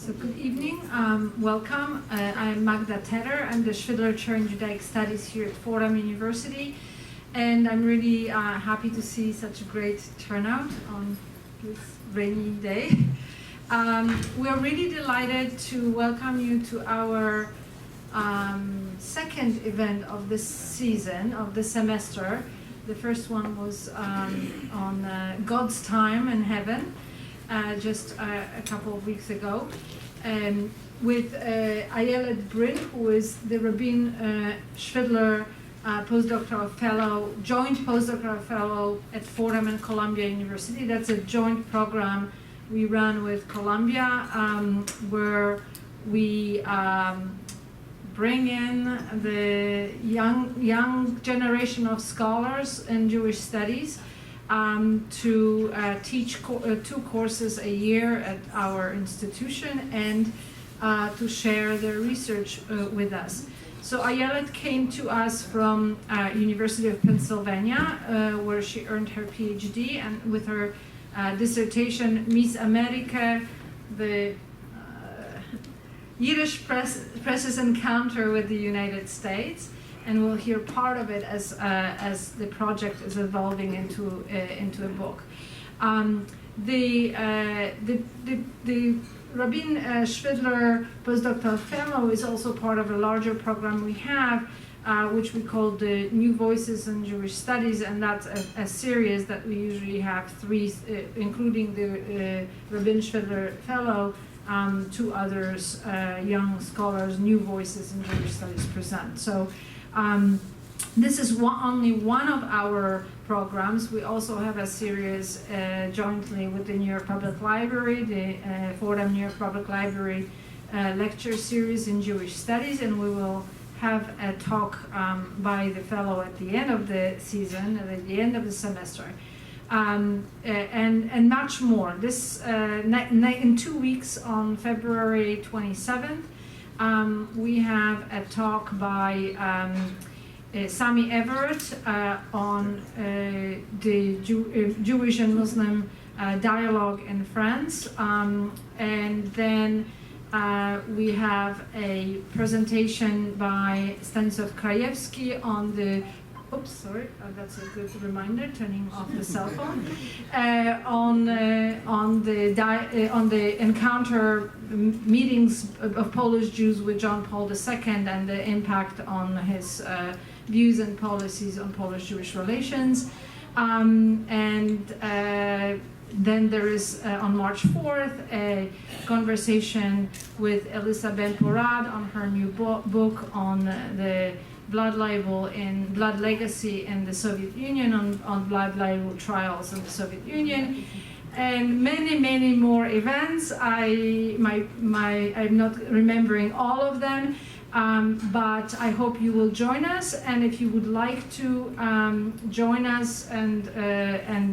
So good evening, welcome. I'm Magda Tedder. I'm the Shvidler Chair in Judaic Studies here at Fordham University, and I'm really happy to see such a great turnout on this rainy day. We're really delighted to welcome you to our second event of this season, of the semester. The first one was on God's time in heaven, just a couple of weeks ago, with Ayelet Brinn, who is the Rabin-Shvidler Post-Doctoral Fellow, joint Post-Doctoral Fellow at Fordham and Columbia University. That's a joint program we run with Columbia, where we bring in the young generation of scholars in Jewish studies to teach two courses a year at our institution and to share their research with us. So Ayelet came to us from University of Pennsylvania, where she earned her PhD, and with her dissertation, Miss America, the Yiddish press's encounter with the United States, and we'll hear part of it as the project is evolving into a book. The Rabin-Shvidler Postdoctoral Fellow is also part of a larger program we have, which we call the New Voices in Jewish Studies, and that's a series that we usually have three, including the Rabin-Shvidler Fellow. Two others, young scholars, New Voices in Jewish Studies present. So this is only one of our programs. We also have a series jointly with the New York Public Library, the Fordham New York Public Library lecture series in Jewish Studies, and we will have a talk by the fellow at the end of the season, at the end of the semester. And much more. This in 2 weeks on February 27th, we have a talk by Sami Everett on the Jewish and Muslim dialogue in France, and then we have a presentation by Stanislav Krajewski on the oops, sorry, that's a good reminder, turning off the cell phone. On the encounter meetings of Polish Jews with John Paul II and the impact on his views and policies on Polish-Jewish relations. Then there is, on March 4th, a conversation with Elisa Ben-Porad on her new book on the blood label in blood legacy in the Soviet Union, on blood label trials in the Soviet Union, and many more events. I'm not remembering all of them, but I hope you will join us. And if you would like to join us and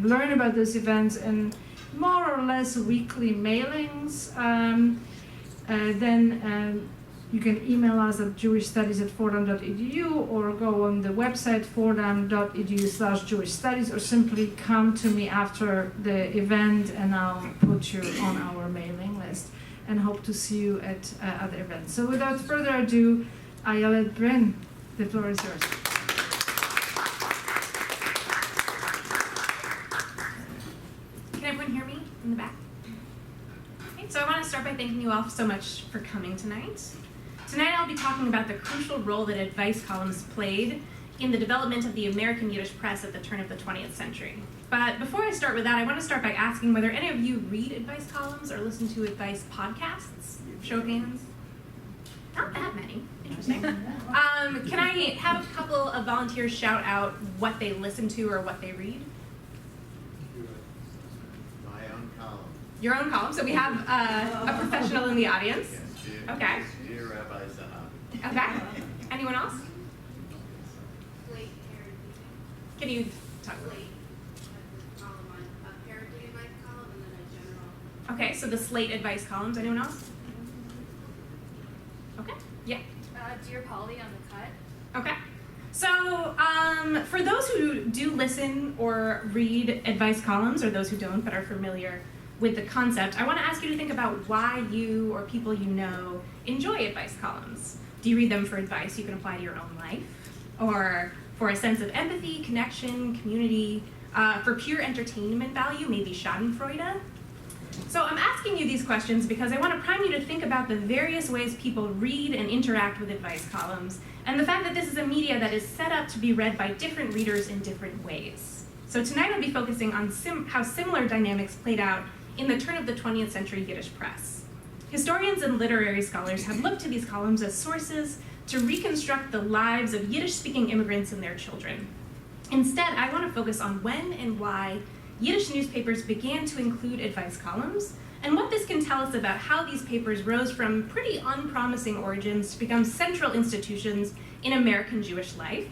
learn about these events in more or less weekly mailings, then you can email us at jewishstudies@fordham.edu, or go on the website fordham.edu/jewishstudies, or simply come to me after the event and I'll put you on our mailing list, and hope to see you at other events. So without further ado, Ayelet Brinn, the floor is yours. Can everyone hear me in the back? Okay, so I want to start by thanking you all so much for coming tonight. Tonight I'll be talking about the crucial role that advice columns played in the development of the American Yiddish press at the turn of the 20th century. But before I start with that, I want to start by asking whether any of you read advice columns or listen to advice podcasts? Show of hands. Not that many. Interesting. Can I have a couple of volunteers shout out what they listen to or what they read? My own column. Your own column. So we have a professional in the audience. Yes, Okay. Dear Rabbi Zahab. Okay. Anyone else? Can you talk? Okay, so the Slate advice columns. Anyone else? Okay. Yeah. Dear Polly on the Cut. Okay. So for those who do listen or read advice columns, or those who don't but are familiar with the concept, I want to ask you to think about why you or people you know enjoy advice columns. Do you read them for advice you can apply to your own life? Or for a sense of empathy, connection, community, for pure entertainment value, maybe schadenfreude? So I'm asking you these questions because I want to prime you to think about the various ways people read and interact with advice columns, and the fact that this is a media that is set up to be read by different readers in different ways. So tonight I'll be focusing on how similar dynamics played out in the turn of the 20th century Yiddish press. Historians and literary scholars have looked to these columns as sources to reconstruct the lives of Yiddish-speaking immigrants and their children. Instead, I want to focus on when and why Yiddish newspapers began to include advice columns, and what this can tell us about how these papers rose from pretty unpromising origins to become central institutions in American Jewish life,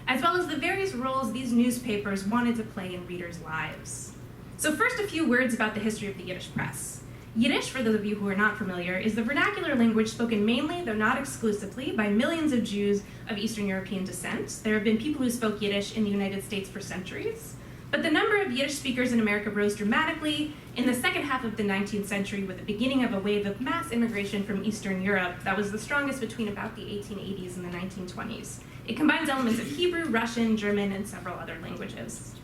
as well as the various roles these newspapers wanted to play in readers' lives. So first, a few words about the history of the Yiddish press. Yiddish, for those of you who are not familiar, is the vernacular language spoken mainly, though not exclusively, by millions of Jews of Eastern European descent. There have been people who spoke Yiddish in the United States for centuries. But the number of Yiddish speakers in America rose dramatically in the second half of the 19th century with the beginning of a wave of mass immigration from Eastern Europe that was the strongest between about the 1880s and the 1920s. It combines elements of Hebrew, Russian, German, and several other languages.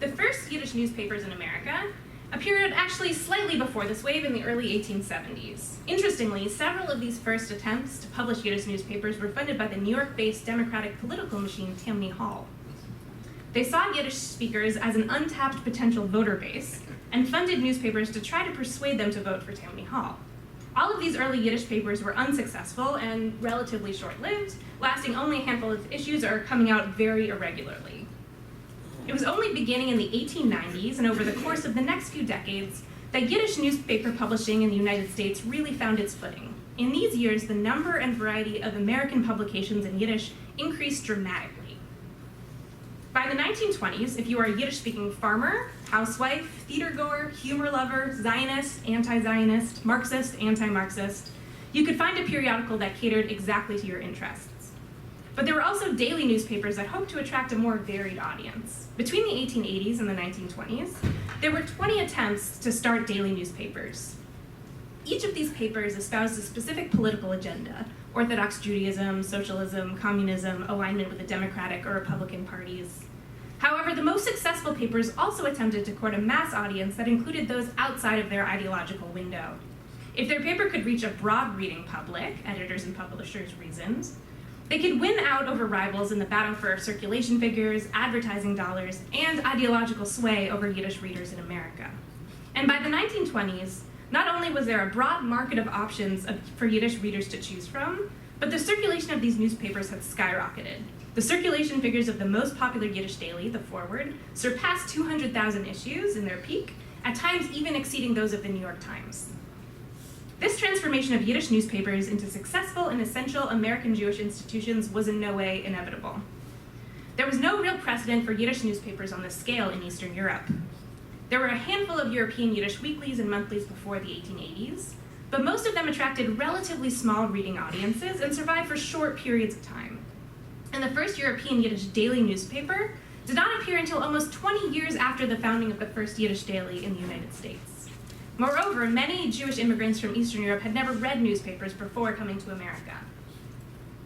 The first Yiddish newspapers in America appeared actually slightly before this wave in the early 1870s. Interestingly, several of these first attempts to publish Yiddish newspapers were funded by the New York-based Democratic political machine Tammany Hall. They saw Yiddish speakers as an untapped potential voter base and funded newspapers to try to persuade them to vote for Tammany Hall. All of these early Yiddish papers were unsuccessful and relatively short-lived, lasting only a handful of issues or coming out very irregularly. It was only beginning in the 1890s and over the course of the next few decades that Yiddish newspaper publishing in the United States really found its footing. In these years, the number and variety of American publications in Yiddish increased dramatically. By the 1920s, if you are a Yiddish-speaking farmer, housewife, theater-goer, humor lover, Zionist, anti-Zionist, Marxist, anti-Marxist, you could find a periodical that catered exactly to your interests. But there were also daily newspapers that hoped to attract a more varied audience. Between the 1880s and the 1920s, there were 20 attempts to start daily newspapers. Each of these papers espoused a specific political agenda: Orthodox Judaism, socialism, communism, alignment with the Democratic or Republican parties. However, the most successful papers also attempted to court a mass audience that included those outside of their ideological window. If their paper could reach a broad reading public, editors and publishers reasoned, they could win out over rivals in the battle for circulation figures, advertising dollars, and ideological sway over Yiddish readers in America. And by the 1920s, not only was there a broad market of options for Yiddish readers to choose from, but the circulation of these newspapers had skyrocketed. The circulation figures of the most popular Yiddish daily, the Forward, surpassed 200,000 issues in their peak, at times even exceeding those of the New York Times. This transformation of Yiddish newspapers into successful and essential American Jewish institutions was in no way inevitable. There was no real precedent for Yiddish newspapers on this scale in Eastern Europe. There were a handful of European Yiddish weeklies and monthlies before the 1880s, but most of them attracted relatively small reading audiences and survived for short periods of time. And the first European Yiddish daily newspaper did not appear until almost 20 years after the founding of the first Yiddish daily in the United States. Moreover, many Jewish immigrants from Eastern Europe had never read newspapers before coming to America.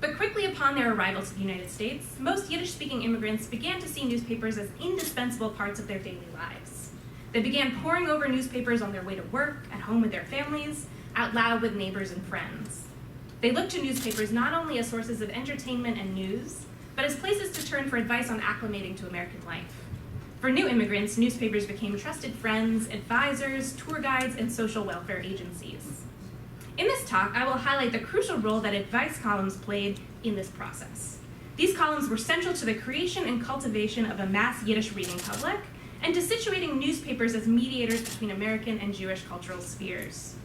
But quickly upon their arrival to the United States, most Yiddish-speaking immigrants began to see newspapers as indispensable parts of their daily lives. They began poring over newspapers on their way to work, at home with their families, out loud with neighbors and friends. They looked to newspapers not only as sources of entertainment and news, but as places to turn for advice on acclimating to American life. For new immigrants, newspapers became trusted friends, advisors, tour guides, and social welfare agencies. In this talk, I will highlight the crucial role that advice columns played in this process. These columns were central to the creation and cultivation of a mass Yiddish reading public, and to situating newspapers as mediators between American and Jewish cultural spheres.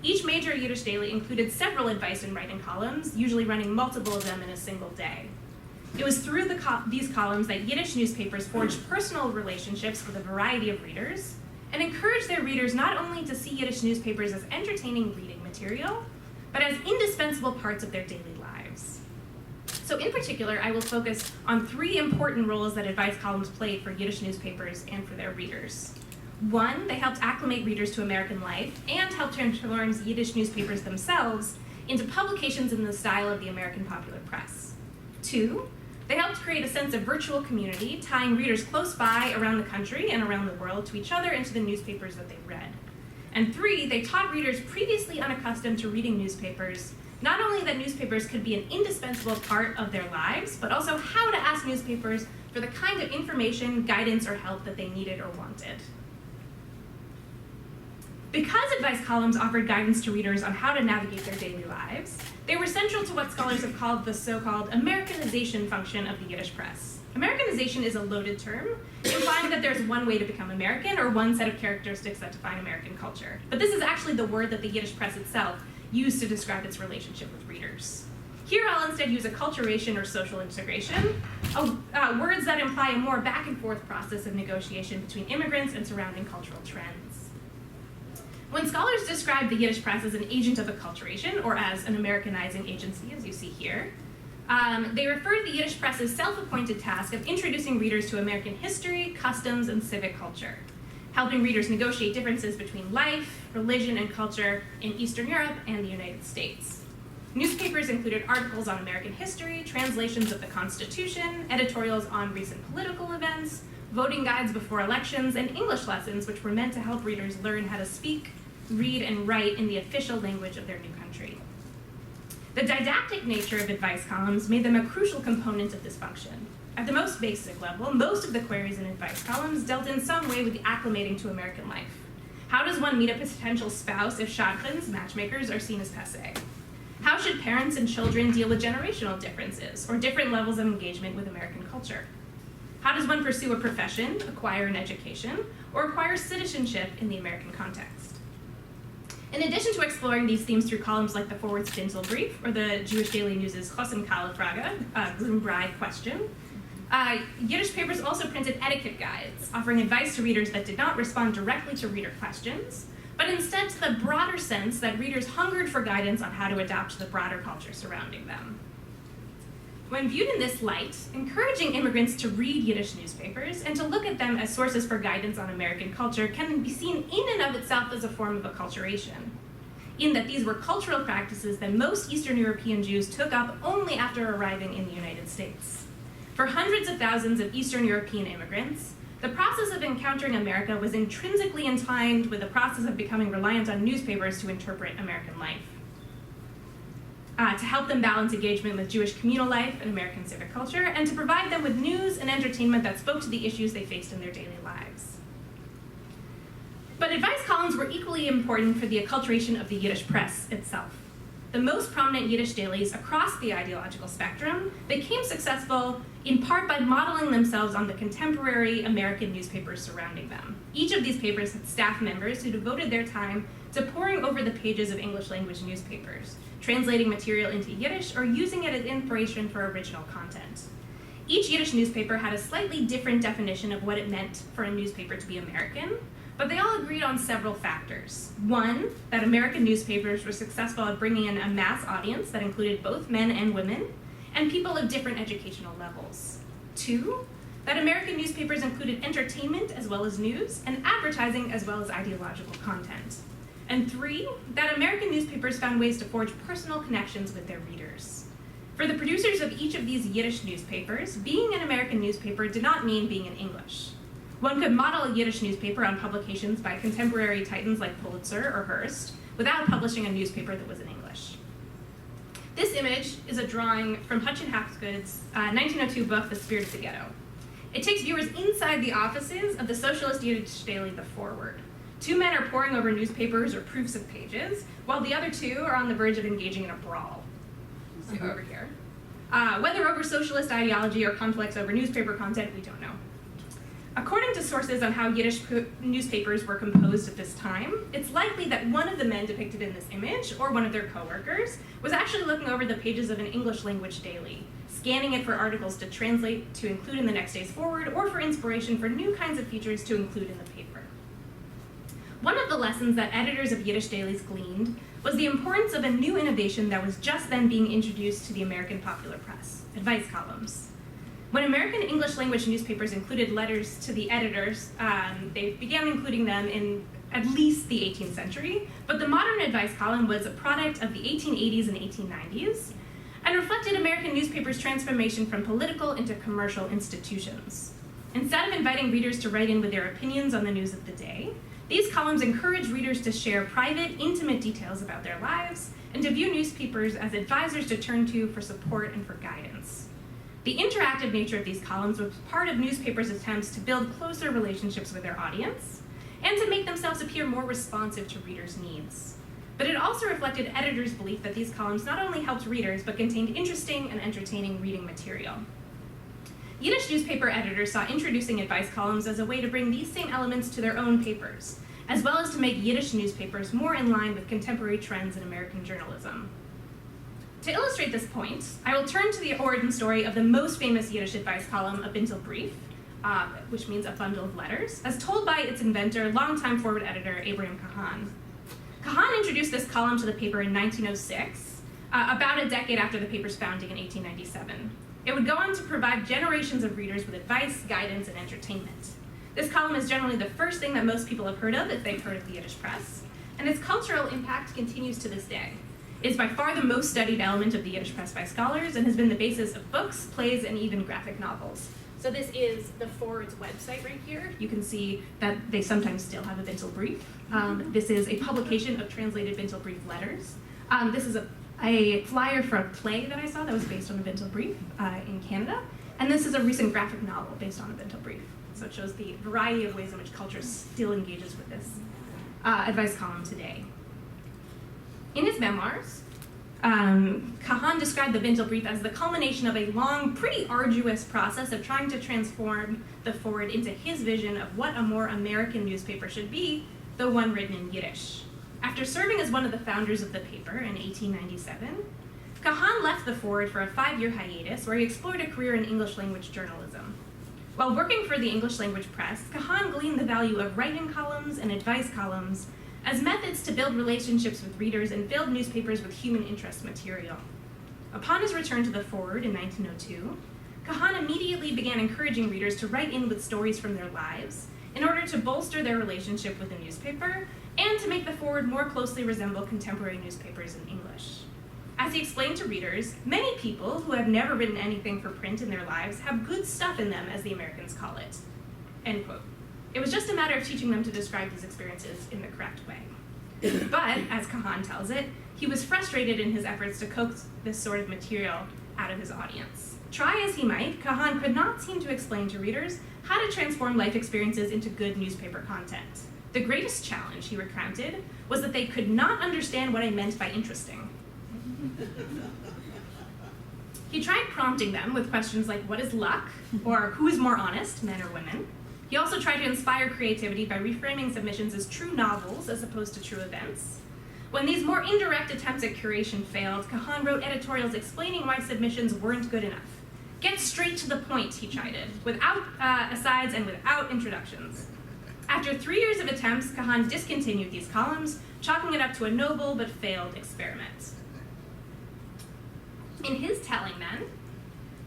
Each major Yiddish daily included several advice and writing columns, usually running multiple of them in a single day. It was through these columns that Yiddish newspapers forged personal relationships with a variety of readers, and encouraged their readers not only to see Yiddish newspapers as entertaining reading material, but as indispensable parts of their daily lives. So in particular, I will focus on three important roles that advice columns played for Yiddish newspapers and for their readers. One, they helped acclimate readers to American life and helped transform Yiddish newspapers themselves into publications in the style of the American popular press. Two, they helped create a sense of virtual community, tying readers close by around the country and around the world to each other and to the newspapers that they read. And three, they taught readers previously unaccustomed to reading newspapers not only that newspapers could be an indispensable part of their lives, but also how to ask newspapers for the kind of information, guidance, or help that they needed or wanted. Because advice columns offered guidance to readers on how to navigate their daily lives, they were central to what scholars have called the so-called Americanization function of the Yiddish press. Americanization is a loaded term, implying that there's one way to become American or one set of characteristics that define American culture. But this is actually the word that the Yiddish press itself used to describe its relationship with readers. Here I'll instead use acculturation or social integration, words that imply a more back and forth process of negotiation between immigrants and surrounding cultural trends. When scholars describe the Yiddish press as an agent of acculturation, or as an Americanizing agency, as you see here, they refer to the Yiddish press's self-appointed task of introducing readers to American history, customs, and civic culture, helping readers negotiate differences between life, religion, and culture in Eastern Europe and the United States. Newspapers included articles on American history, translations of the Constitution, editorials on recent political events, voting guides before elections, and English lessons, which were meant to help readers learn how to speak, read, and write in the official language of their new country. The didactic nature of advice columns made them a crucial component of this function. At the most basic level, most of the queries in advice columns dealt in some way with the acclimating to American life. How does one meet a potential spouse if shadchans, matchmakers, are seen as passé? How should parents and children deal with generational differences or different levels of engagement with American culture? How does one pursue a profession, acquire an education, or acquire citizenship in the American context? In addition to exploring these themes through columns like the Forverts Bintel Brief or the Jewish Daily News' Chosenkale Frage, Groom-Bride Question, Yiddish papers also printed etiquette guides, offering advice to readers that did not respond directly to reader questions, but instead to the broader sense that readers hungered for guidance on how to adapt to the broader culture surrounding them. When viewed in this light, encouraging immigrants to read Yiddish newspapers and to look at them as sources for guidance on American culture can be seen in and of itself as a form of acculturation, in that these were cultural practices that most Eastern European Jews took up only after arriving in the United States. For hundreds of thousands of Eastern European immigrants, the process of encountering America was intrinsically entwined with the process of becoming reliant on newspapers to interpret American life. To help them balance engagement with Jewish communal life and American civic culture, and to provide them with news and entertainment that spoke to the issues they faced in their daily lives. But advice columns were equally important for the acculturation of the Yiddish press itself. The most prominent Yiddish dailies across the ideological spectrum became successful in part by modeling themselves on the contemporary American newspapers surrounding them. Each of these papers had staff members who devoted their time to poring over the pages of English language newspapers, translating material into Yiddish or using it as inspiration for original content. Each Yiddish newspaper had a slightly different definition of what it meant for a newspaper to be American, but they all agreed on several factors. One, that American newspapers were successful at bringing in a mass audience that included both men and women, and people of different educational levels. Two, that American newspapers included entertainment as well as news, and advertising as well as ideological content. And three, that American newspapers found ways to forge personal connections with their readers. For the producers of each of these Yiddish newspapers, being an American newspaper did not mean being in English. One could model a Yiddish newspaper on publications by contemporary titans like Pulitzer or Hearst without publishing a newspaper that was in English. This image is a drawing from Hutchin Hapgood's 1902 book, The Spirit of the Ghetto. It takes viewers inside the offices of the socialist Yiddish daily, The Forward. Two men are poring over newspapers or proofs of pages, while the other two are on the verge of engaging in a brawl. So over here. Whether over socialist ideology or conflicts over newspaper content, we don't know. According to sources on how Yiddish newspapers were composed at this time, it's likely that one of the men depicted in this image, or one of their co-workers, was actually looking over the pages of an English language daily, scanning it for articles to translate to include in the next day's forward, or for inspiration for new kinds of features to include in the paper. One of the lessons that editors of Yiddish dailies gleaned was the importance of a new innovation that was just then being introduced to the American popular press, advice columns. When American English language newspapers included letters to the editors, they began including them in at least the 18th century, but the modern advice column was a product of the 1880s and 1890s and reflected American newspapers' transformation from political into commercial institutions. Instead of inviting readers to write in with their opinions on the news of the day, these columns encourage readers to share private, intimate details about their lives and to view newspapers as advisors to turn to for support and for guidance. The interactive nature of these columns was part of newspapers' attempts to build closer relationships with their audience and to make themselves appear more responsive to readers' needs. But it also reflected editors' belief that these columns not only helped readers, but contained interesting and entertaining reading material. Yiddish newspaper editors saw introducing advice columns as a way to bring these same elements to their own papers, as well as to make Yiddish newspapers more in line with contemporary trends in American journalism. To illustrate this point, I will turn to the origin story of the most famous Yiddish advice column, a Bintel Brief, which means a bundle of letters, as told by its inventor, longtime forward editor, Abraham Kahan. Kahan introduced this column to the paper in 1906, about a decade after the paper's founding in 1897. It would go on to provide generations of readers with advice, guidance, and entertainment. This column is generally the first thing that most people have heard of if they've heard of the Yiddish press, and its cultural impact continues to this day. It is by far the most studied element of the Yiddish press by scholars and has been the basis of books, plays, and even graphic novels. So this is the Forverts website right here. You can see that they sometimes still have a Bintel Brief. This is a publication of translated Bintel Brief letters. This is a flyer for a play that I saw that was based on a Bintel Brief in Canada. And this is a recent graphic novel based on a Bintel Brief. So it shows the variety of ways in which culture still engages with this advice column today. In his memoirs, Kahan described the Bintel Brief as the culmination of a long, pretty arduous process of trying to transform the Forward into his vision of what a more American newspaper should be, though one written in Yiddish. After serving as one of the founders of the paper in 1897, Kahan left the Forward for a 5-year hiatus where he explored a career in English language journalism. While working for the English language press, Kahan gleaned the value of writing columns and advice columns as methods to build relationships with readers and build newspapers with human interest material. Upon his return to the Forward in 1902, Kahan immediately began encouraging readers to write in with stories from their lives in order to bolster their relationship with the newspaper and to make the Forward more closely resemble contemporary newspapers in English. As he explained to readers, many people who have never written anything for print in their lives have good stuff in them, as the Americans call it. End quote. It was just a matter of teaching them to describe these experiences in the correct way. But, as Kahan tells it, he was frustrated in his efforts to coax this sort of material out of his audience. Try as he might, Kahan could not seem to explain to readers how to transform life experiences into good newspaper content. The greatest challenge, he recounted, was that they could not understand what I meant by interesting. He tried prompting them with questions like, what is luck? Or who is more honest, men or women? He also tried to inspire creativity by reframing submissions as true novels as opposed to true events. When these more indirect attempts at curation failed, Kahan wrote editorials explaining why submissions weren't good enough. Get straight to the point, he chided, without asides and without introductions. After 3 years of attempts, Kahan discontinued these columns, chalking it up to a noble but failed experiment. In his telling then,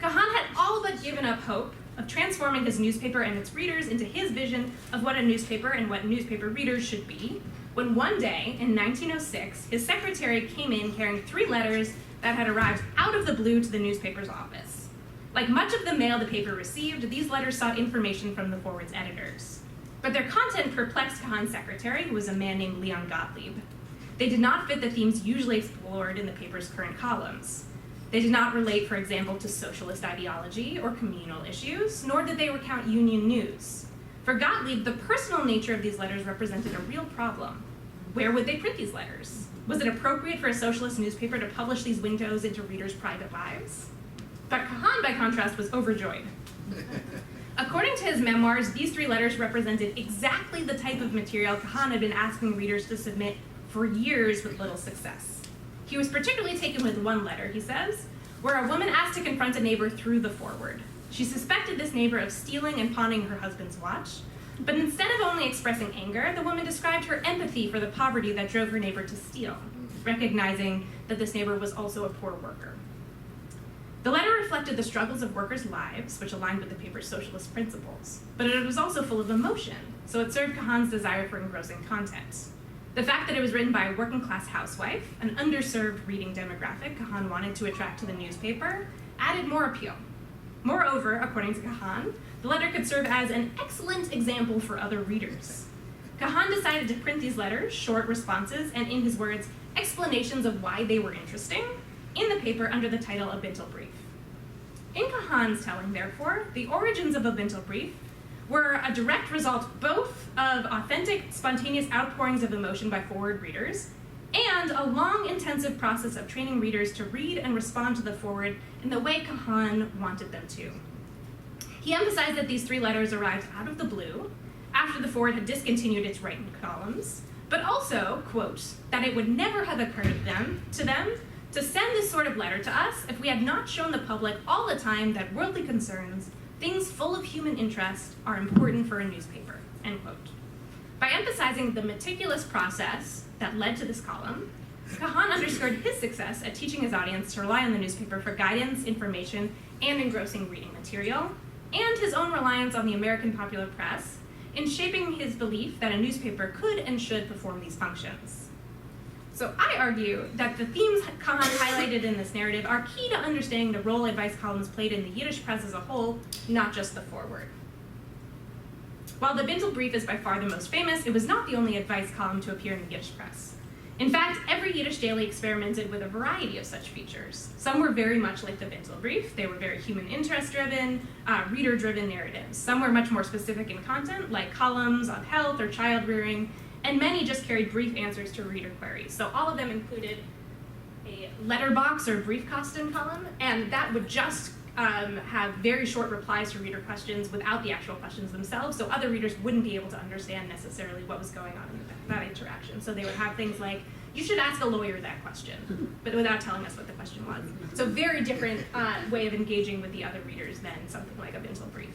Kahan had all but given up hope of transforming his newspaper and its readers into his vision of what a newspaper and what newspaper readers should be, when one day, in 1906, his secretary came in carrying 3 letters that had arrived out of the blue to the newspaper's office. Like much of the mail the paper received, these letters sought information from the Forward's editors. But their content perplexed Kahan's secretary, who was a man named Leon Gottlieb. They did not fit the themes usually explored in the paper's current columns. They did not relate, for example, to socialist ideology or communal issues, nor did they recount union news. For Gottlieb, the personal nature of these letters represented a real problem. Where would they print these letters? Was it appropriate for a socialist newspaper to publish these windows into readers' private lives? But Kahan, by contrast, was overjoyed. According to his memoirs, these 3 letters represented exactly the type of material Kahan had been asking readers to submit for years with little success. He was particularly taken with one letter, he says, where a woman asked to confront a neighbor through the Forward. She suspected this neighbor of stealing and pawning her husband's watch, but instead of only expressing anger, the woman described her empathy for the poverty that drove her neighbor to steal, recognizing that this neighbor was also a poor worker. The letter reflected the struggles of workers' lives, which aligned with the paper's socialist principles, but it was also full of emotion, so it served Kahan's desire for engrossing content. The fact that it was written by a working-class housewife, an underserved reading demographic Kahan wanted to attract to the newspaper, added more appeal. Moreover, according to Kahan, the letter could serve as an excellent example for other readers. Kahan decided to print these letters, short responses, and in his words, explanations of why they were interesting, in the paper under the title of Bintel Brief. In Kahan's telling, therefore, the origins of a Bintel Brief were a direct result both of authentic, spontaneous outpourings of emotion by forward readers and a long, intensive process of training readers to read and respond to the forward in the way Kahan wanted them to. He emphasized that these 3 letters arrived out of the blue, after the forward had discontinued its writing columns, but also, quote, that it would never have occurred to them to send this sort of letter to us if we had not shown the public all the time that worldly concerns, things full of human interest, are important for a newspaper, end quote. By emphasizing the meticulous process that led to this column, Kahan underscored his success at teaching his audience to rely on the newspaper for guidance, information, and engrossing reading material, and his own reliance on the American popular press in shaping his belief that a newspaper could and should perform these functions. So I argue that the themes Kahan highlighted in this narrative are key to understanding the role advice columns played in the Yiddish press as a whole, not just the forward. While the Bintel Brief is by far the most famous, it was not the only advice column to appear in the Yiddish press. In fact, every Yiddish daily experimented with a variety of such features. Some were very much like the Bintel Brief. They were very human interest-driven, reader-driven narratives. Some were much more specific in content, like columns on health or child rearing, and many just carried brief answers to reader queries. So all of them included a letterbox or briefkasten column, and that would just have very short replies to reader questions without the actual questions themselves, so other readers wouldn't be able to understand necessarily what was going on in that interaction. So they would have things like, you should ask a lawyer that question, but without telling us what the question was. So very different way of engaging with the other readers than something like a Bintel Brief.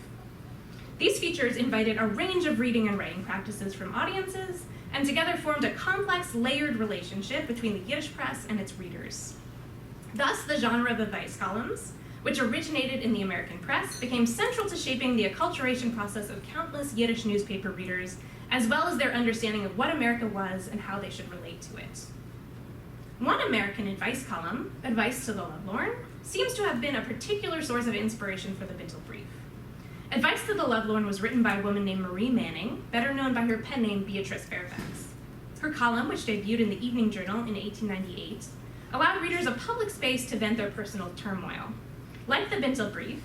These features invited a range of reading and writing practices from audiences, and together formed a complex, layered relationship between the Yiddish press and its readers. Thus, the genre of advice columns, which originated in the American press, became central to shaping the acculturation process of countless Yiddish newspaper readers, as well as their understanding of what America was and how they should relate to it. One American advice column, Advice to the Lovelorn, seems to have been a particular source of inspiration for the Bintel Brief. Advice to the Lovelorn was written by a woman named Marie Manning, better known by her pen name Beatrice Fairfax. Her column, which debuted in the Evening Journal in 1898, allowed readers a public space to vent their personal turmoil. Like the Bintel Brief,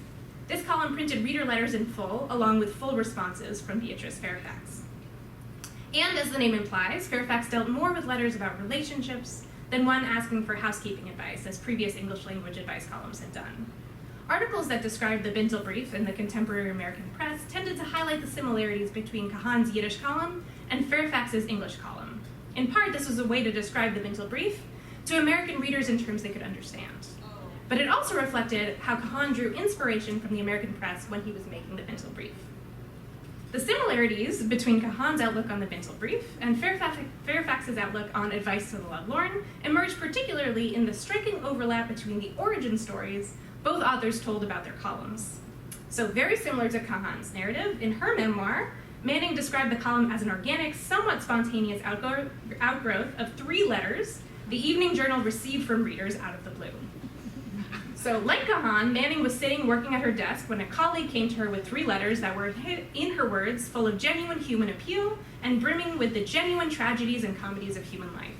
this column printed reader letters in full, along with full responses from Beatrice Fairfax. And as the name implies, Fairfax dealt more with letters about relationships than one asking for housekeeping advice, as previous English language advice columns had done. Articles that described the Bintel Brief in the contemporary American press tended to highlight the similarities between Kahan's Yiddish column and Fairfax's English column. In part, this was a way to describe the Bintel Brief to American readers in terms they could understand. But it also reflected how Kahan drew inspiration from the American press when he was making the Bintel Brief. The similarities between Kahan's outlook on the Bintel Brief and Fairfax's outlook on Advice to the Lovelorn emerged particularly in the striking overlap between the origin stories both authors told about their columns. So very similar to Kahan's narrative, in her memoir, Manning described the column as an organic, somewhat spontaneous outgrowth of 3 letters the Evening Journal received from readers out of the blue. So like Kahan, Manning was sitting working at her desk when a colleague came to her with 3 letters that were, in her words, full of genuine human appeal and brimming with the genuine tragedies and comedies of human life.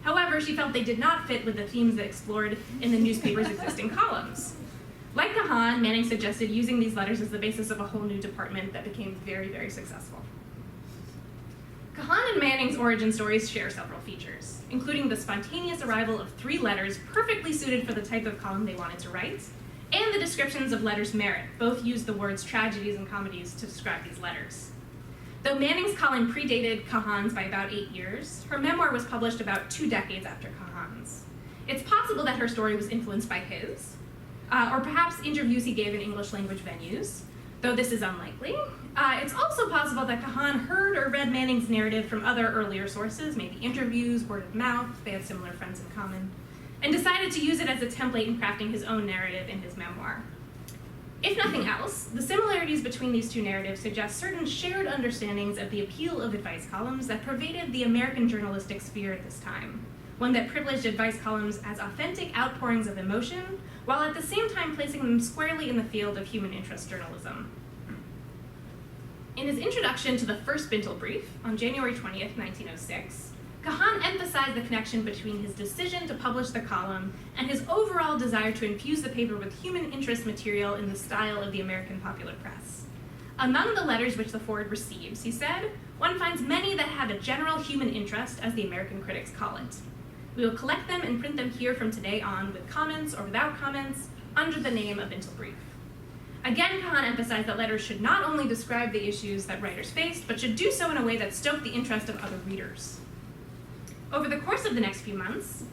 However, she felt they did not fit with the themes that explored in the newspaper's existing columns. Like Kahan, Manning suggested using these letters as the basis of a whole new department that became very, very successful. Kahan and Manning's origin stories share several features, including the spontaneous arrival of 3 letters perfectly suited for the type of column they wanted to write, and the descriptions of letters' merit. Both used the words tragedies and comedies to describe these letters. Though Manning's column predated Kahan's by about 8 years, her memoir was published about 2 decades after Kahan's. It's possible that her story was influenced by his, or perhaps interviews he gave in English language venues, though this is unlikely. It's also possible that Kahan heard or read Manning's narrative from other earlier sources, maybe interviews, word of mouth, they had similar friends in common. and decided to use it as a template in crafting his own narrative in his memoir. If nothing else, the similarities between these two narratives suggest certain shared understandings of the appeal of advice columns that pervaded the American journalistic sphere at this time, one that privileged advice columns as authentic outpourings of emotion, while at the same time placing them squarely in the field of human interest journalism. In his introduction to the first Bintel Brief on January 20th, 1906, Kahan emphasized the connection between his decision to publish the column and his overall desire to infuse the paper with human interest material in the style of the American popular press. Among the letters which the forward receives, he said, one finds many that have a general human interest, as the American critics call it. We will collect them and print them here from today on with comments or without comments under the name of Bintel Brief. Again, Kahan emphasized that letters should not only describe the issues that writers faced, but should do so in a way that stoked the interest of other readers. Over the course of the next few months,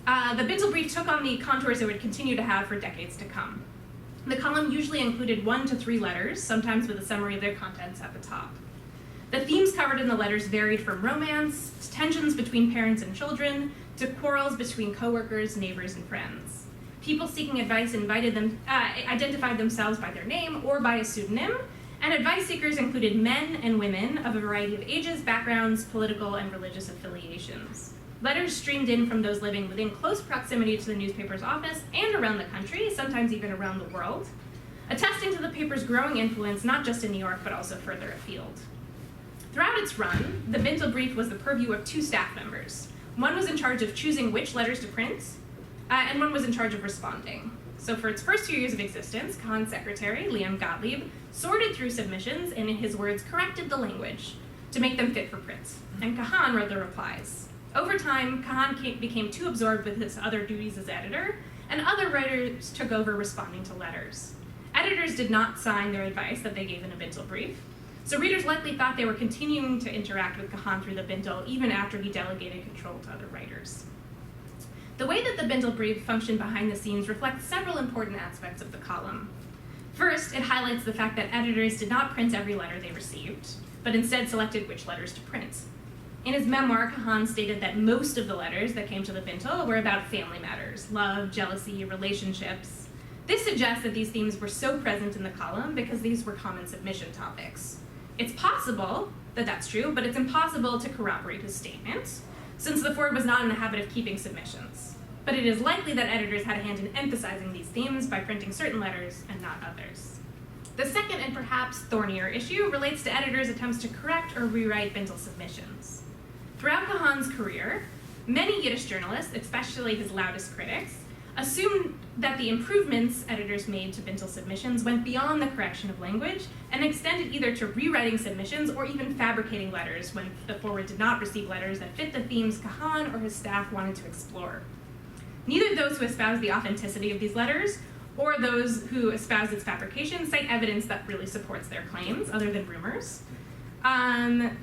the Bintel Brief took on the contours it would continue to have for decades to come. The column usually included 1 to 3 letters, sometimes with a summary of their contents at the top. The themes covered in the letters varied from romance, to tensions between parents and children, to quarrels between coworkers, neighbors, and friends. People seeking advice identified themselves by their name or by a pseudonym, and advice seekers included men and women of a variety of ages, backgrounds, political, and religious affiliations. Letters streamed in from those living within close proximity to the newspaper's office and around the country, sometimes even around the world, attesting to the paper's growing influence not just in New York, but also further afield. Throughout its run, the Bintel Brief was the purview of 2 staff members. One was in charge of choosing which letters to print, and one was in charge of responding. So for its first few years of existence, Kahan's secretary, Liam Gottlieb, sorted through submissions and, in his words, corrected the language to make them fit for print. And Kahan wrote the replies. Over time, Kahan became too absorbed with his other duties as editor, and other writers took over responding to letters. Editors did not sign their advice that they gave in a Bintel Brief, so readers likely thought they were continuing to interact with Kahan through the Bintel even after he delegated control to other writers. The way that the Bintel Brief functioned behind the scenes reflects several important aspects of the column. First, it highlights the fact that editors did not print every letter they received, but instead selected which letters to print. In his memoir, Kahan stated that most of the letters that came to the Bintel were about family matters, love, jealousy, relationships. This suggests that these themes were so present in the column because these were common submission topics. It's possible that that's true, but it's impossible to corroborate his statement, since the forward was not in the habit of keeping submissions. But it is likely that editors had a hand in emphasizing these themes by printing certain letters and not others. The second and perhaps thornier issue relates to editors' attempts to correct or rewrite Bintel submissions. Throughout Kahan's career, many Yiddish journalists, especially his loudest critics, assumed that the improvements editors made to Bintel submissions went beyond the correction of language and extended either to rewriting submissions or even fabricating letters when the forward did not receive letters that fit the themes Kahan or his staff wanted to explore. Neither those who espouse the authenticity of these letters or those who espouse its fabrication cite evidence that really supports their claims, other than rumors.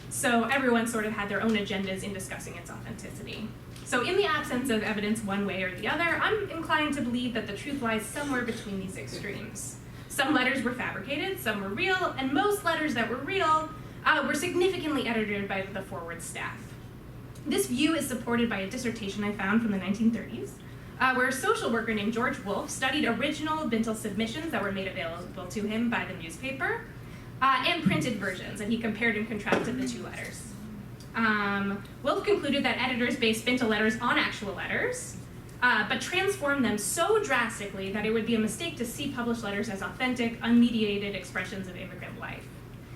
So everyone sort of had their own agendas in discussing its authenticity. So in the absence of evidence one way or the other, I'm inclined to believe that the truth lies somewhere between these extremes. Some letters were fabricated, some were real, and most letters that were real were significantly edited by the forward staff. This view is supported by a dissertation I found from the 1930s, where a social worker named George Wolfe studied original Bintel submissions that were made available to him by the newspaper, and printed versions, and he compared and contrasted the 2 letters. Wolfe concluded that editors based Bintel letters on actual letters, but transformed them so drastically that it would be a mistake to see published letters as authentic, unmediated expressions of immigrant life.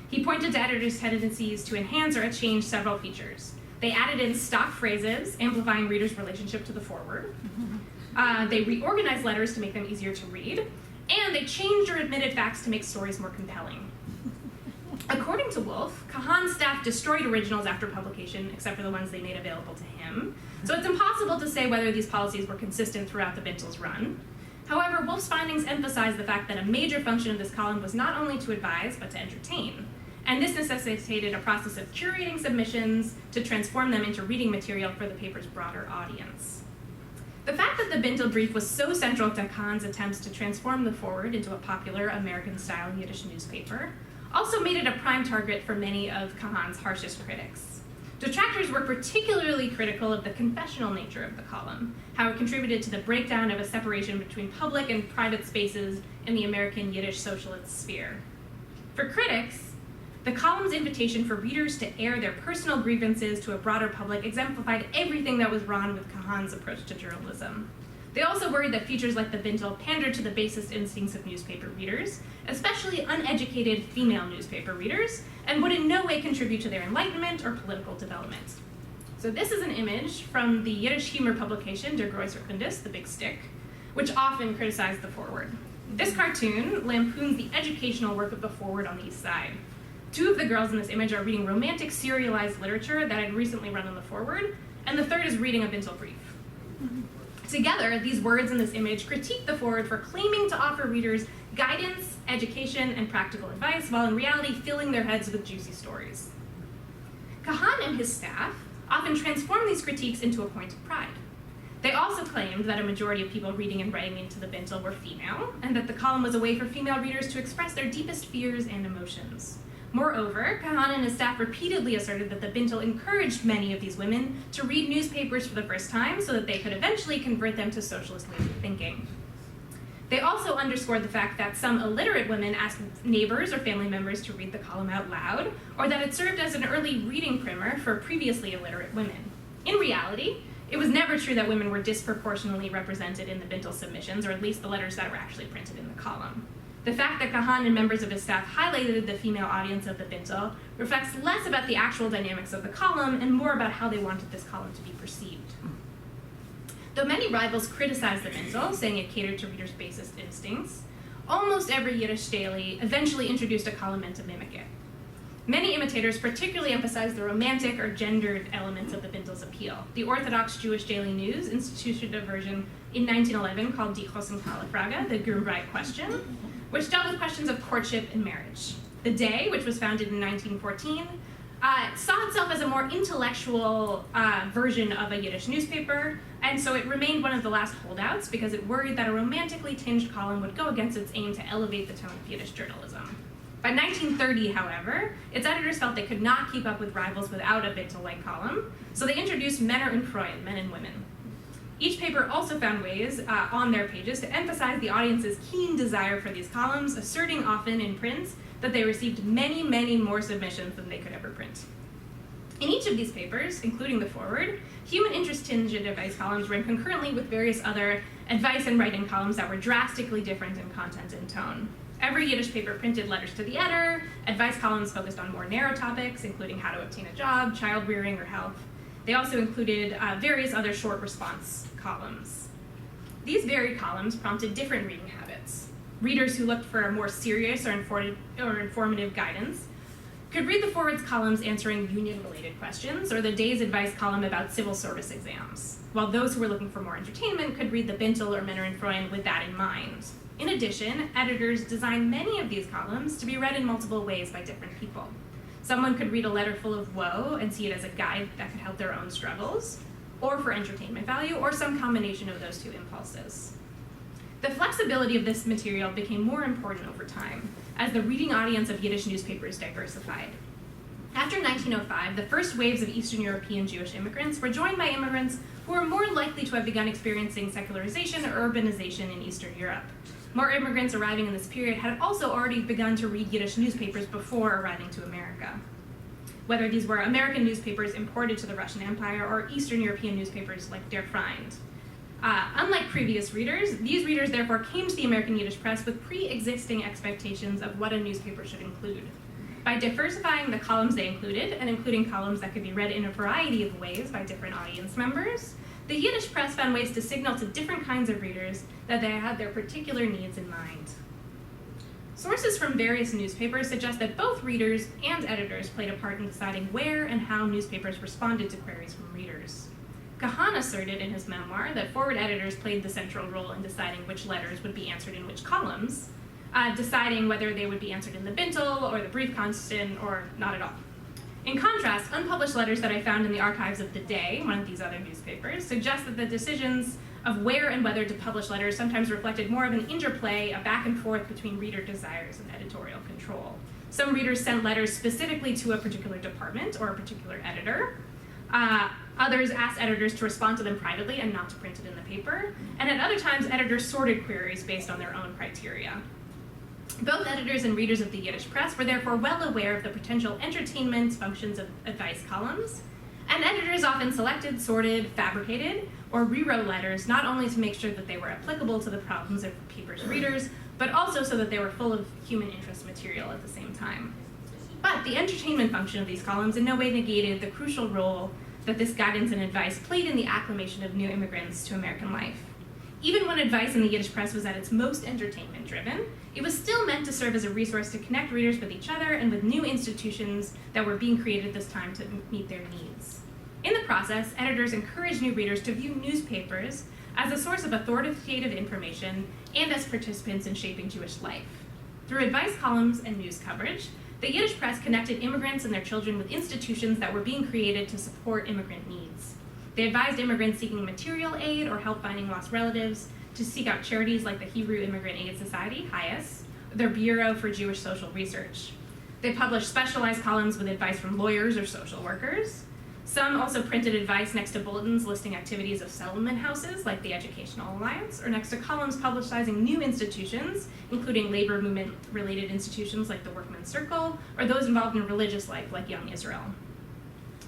He pointed to editors' tendencies to enhance or change several features. They added in stock phrases, amplifying readers' relationship to the forward. They reorganized letters to make them easier to read, and they changed or omitted facts to make stories more compelling. According to Wolfe, Kahan's staff destroyed originals after publication, except for the ones they made available to him. So it's impossible to say whether these policies were consistent throughout the Bintel's run. However, Wolfe's findings emphasize the fact that a major function of this column was not only to advise, but to entertain. And this necessitated a process of curating submissions to transform them into reading material for the paper's broader audience. The fact that the Bintel Brief was so central to Kahan's attempts to transform the forward into a popular American-style Yiddish newspaper also made it a prime target for many of Kahan's harshest critics. Detractors were particularly critical of the confessional nature of the column, how it contributed to the breakdown of a separation between public and private spaces in the American Yiddish socialist sphere. For critics, the column's invitation for readers to air their personal grievances to a broader public exemplified everything that was wrong with Kahan's approach to journalism. They also worried that features like the Bintel pandered to the basest instincts of newspaper readers, especially uneducated female newspaper readers, and would in no way contribute to their enlightenment or political development. So this is an image from the Yiddish humor publication Der Großer Kundis, The Big Stick, which often criticized the forward. This cartoon lampoons the educational work of the forward on the East Side. Two of the girls in this image are reading romantic serialized literature that had recently run on the forward, and the third is reading a Bintel Brief. Together, these words in this image critique the forward for claiming to offer readers guidance, education, and practical advice, while in reality filling their heads with juicy stories. Kahan and his staff often transform these critiques into a point of pride. They also claimed that a majority of people reading and writing into the Bintel were female, and that the column was a way for female readers to express their deepest fears and emotions. Moreover, Kahan and his staff repeatedly asserted that the Bintel encouraged many of these women to read newspapers for the first time so that they could eventually convert them to socialist ways of thinking. They also underscored the fact that some illiterate women asked neighbors or family members to read the column out loud, or that it served as an early reading primer for previously illiterate women. In reality, it was never true that women were disproportionately represented in the Bintel submissions, or at least the letters that were actually printed in the column. The fact that Kahan and members of his staff highlighted the female audience of the Bintel reflects less about the actual dynamics of the column and more about how they wanted this column to be perceived. Though many rivals criticized the Bintel, saying it catered to readers' basest instincts, almost every Yiddish daily eventually introduced a column meant to mimic it. Many imitators particularly emphasized the romantic or gendered elements of the Bintel's appeal. The Orthodox Jewish Daily News instituted a version in 1911 called Die Frage, the Grünbreit question, which dealt with questions of courtship and marriage. The Day, which was founded in 1914, saw itself as a more intellectual version of a Yiddish newspaper, and so it remained one of the last holdouts because it worried that a romantically tinged column would go against its aim to elevate the tone of Yiddish journalism. By 1930, however, its editors felt they could not keep up with rivals without a Bintel-like column, so they introduced Männer und Frauen, men and women. Each paper also found ways on their pages to emphasize the audience's keen desire for these columns, asserting often in print that they received many, many more submissions than they could ever print. In each of these papers, including the forward, human interest-tinged advice columns ran concurrently with various other advice and writing columns that were drastically different in content and tone. Every Yiddish paper printed letters to the editor, advice columns focused on more narrow topics, including how to obtain a job, child rearing, or health. They also included various other short response columns. These varied columns prompted different reading habits. Readers who looked for more serious or informative guidance could read the forwards columns answering union-related questions, or the Day's advice column about civil service exams, while those who were looking for more entertainment could read the Bintel or Männer und Frauen with that in mind. In addition, editors designed many of these columns to be read in multiple ways by different people. Someone could read a letter full of woe and see it as a guide that could help their own struggles, or for entertainment value, or some combination of those two impulses. The flexibility of this material became more important over time as the reading audience of Yiddish newspapers diversified. After 1905, the first waves of Eastern European Jewish immigrants were joined by immigrants who were more likely to have begun experiencing secularization or urbanization in Eastern Europe. More immigrants arriving in this period had also already begun to read Yiddish newspapers before arriving to America. Whether these were American newspapers imported to the Russian Empire or Eastern European newspapers like Der Freund. Unlike previous readers, these readers therefore came to the American Yiddish press with pre-existing expectations of what a newspaper should include. By diversifying the columns they included, and including columns that could be read in a variety of ways by different audience members, the Yiddish press found ways to signal to different kinds of readers that they had their particular needs in mind. Sources from various newspapers suggest that both readers and editors played a part in deciding where and how newspapers responded to queries from readers. Kahan asserted in his memoir that forward editors played the central role in deciding which letters would be answered in which columns, deciding whether they would be answered in the Bintel or the Brief Constant or not at all. In contrast, unpublished letters that I found in the archives of The Day, one of these other newspapers, suggest that the decisions of where and whether to publish letters sometimes reflected more of an interplay, a back and forth between reader desires and editorial control. Some readers sent letters specifically to a particular department or a particular editor, Others asked editors to respond to them privately and not to print it in the paper. And at other times, editors sorted queries based on their own criteria. Both editors and readers of the Yiddish press were therefore well aware of the potential entertainment functions of advice columns, and editors often selected, sorted, fabricated, or rewrote letters not only to make sure that they were applicable to the problems of the paper's readers, but also so that they were full of human interest material at the same time. But the entertainment function of these columns in no way negated the crucial role that this guidance and advice played in the acclimation of new immigrants to American life. Even when advice in the Yiddish press was at its most entertainment-driven, it was still meant to serve as a resource to connect readers with each other and with new institutions that were being created at this time to meet their needs. In the process, editors encouraged new readers to view newspapers as a source of authoritative information and as participants in shaping Jewish life. Through advice columns and news coverage, the Yiddish press connected immigrants and their children with institutions that were being created to support immigrant needs. They advised immigrants seeking material aid or help finding lost relatives to seek out charities like the Hebrew Immigrant Aid Society, HIAS, their Bureau for Jewish Social Research. They published specialized columns with advice from lawyers or social workers. Some also printed advice next to bulletins listing activities of settlement houses, like the Educational Alliance, or next to columns publicizing new institutions, including labor movement-related institutions like the Workmen's Circle, or those involved in religious life, like Young Israel.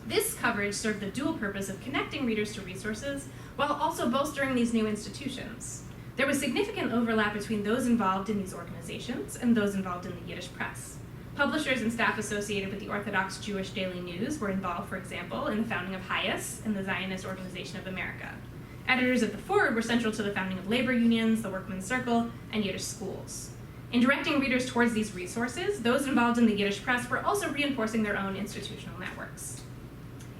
This coverage served the dual purpose of connecting readers to resources, while also bolstering these new institutions. There was significant overlap between those involved in these organizations and those involved in the Yiddish press. Publishers and staff associated with the Orthodox Jewish Daily News were involved, for example, in the founding of HIAS and the Zionist Organization of America. Editors of the Forward were central to the founding of labor unions, the Workmen's Circle, and Yiddish schools. In directing readers towards these resources, those involved in the Yiddish press were also reinforcing their own institutional networks.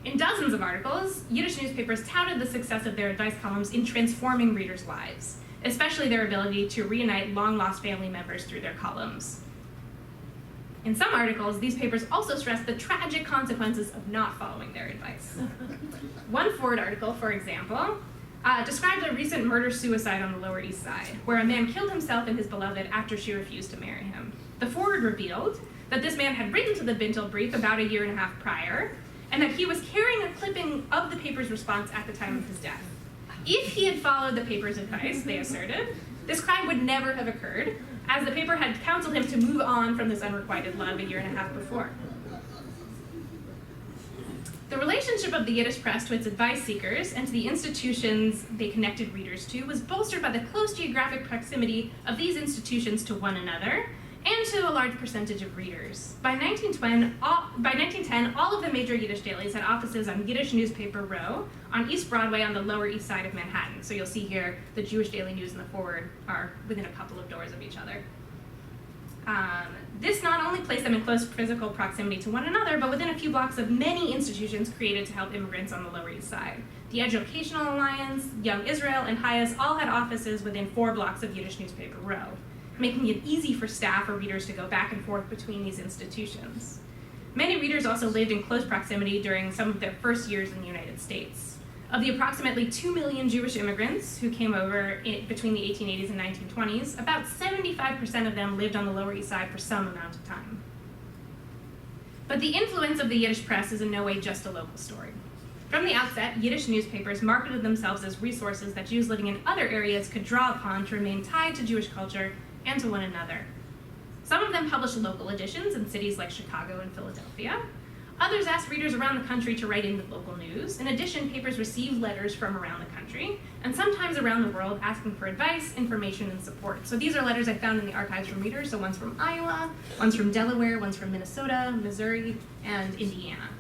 In dozens of articles, Yiddish newspapers touted the success of their advice columns in transforming readers' lives, especially their ability to reunite long-lost family members through their columns. In some articles, these papers also stressed the tragic consequences of not following their advice. One Forward article, for example, described a recent murder-suicide on the Lower East Side, where a man killed himself and his beloved after she refused to marry him. The Forward revealed that this man had written to the Bintel Brief about a year and a half prior, and that he was carrying a clipping of the paper's response at the time of his death. If he had followed the paper's advice, they asserted, this crime would never have occurred, as the paper had counseled him to move on from this unrequited love a year and a half before. The relationship of the Yiddish press to its advice seekers and to the institutions they connected readers to was bolstered by the close geographic proximity of these institutions to one another and to a large percentage of readers. By 1910, all of the major Yiddish dailies had offices on Yiddish Newspaper Row on East Broadway on the Lower East Side of Manhattan. So you'll see here the Jewish Daily News and the Forward are within a couple of doors of each other. This not only placed them in close physical proximity to one another, but within a few blocks of many institutions created to help immigrants on the Lower East Side. The Educational Alliance, Young Israel, and HIAS all had offices within 4 blocks of Yiddish Newspaper Row, making it easy for staff or readers to go back and forth between these institutions. Many readers also lived in close proximity during some of their first years in the United States. Of the approximately 2 million Jewish immigrants who came over between the 1880s and 1920s, about 75% of them lived on the Lower East Side for some amount of time. But the influence of the Yiddish press is in no way just a local story. From the outset, Yiddish newspapers marketed themselves as resources that Jews living in other areas could draw upon to remain tied to Jewish culture and to one another. Some of them published local editions in cities like Chicago and Philadelphia. Others asked readers around the country to write in with local news. In addition, papers received letters from around the country, and sometimes around the world, asking for advice, information, and support. So these are letters I found in the archives from readers. So one's from Iowa, one's from Delaware, one's from Minnesota, Missouri, and Indiana.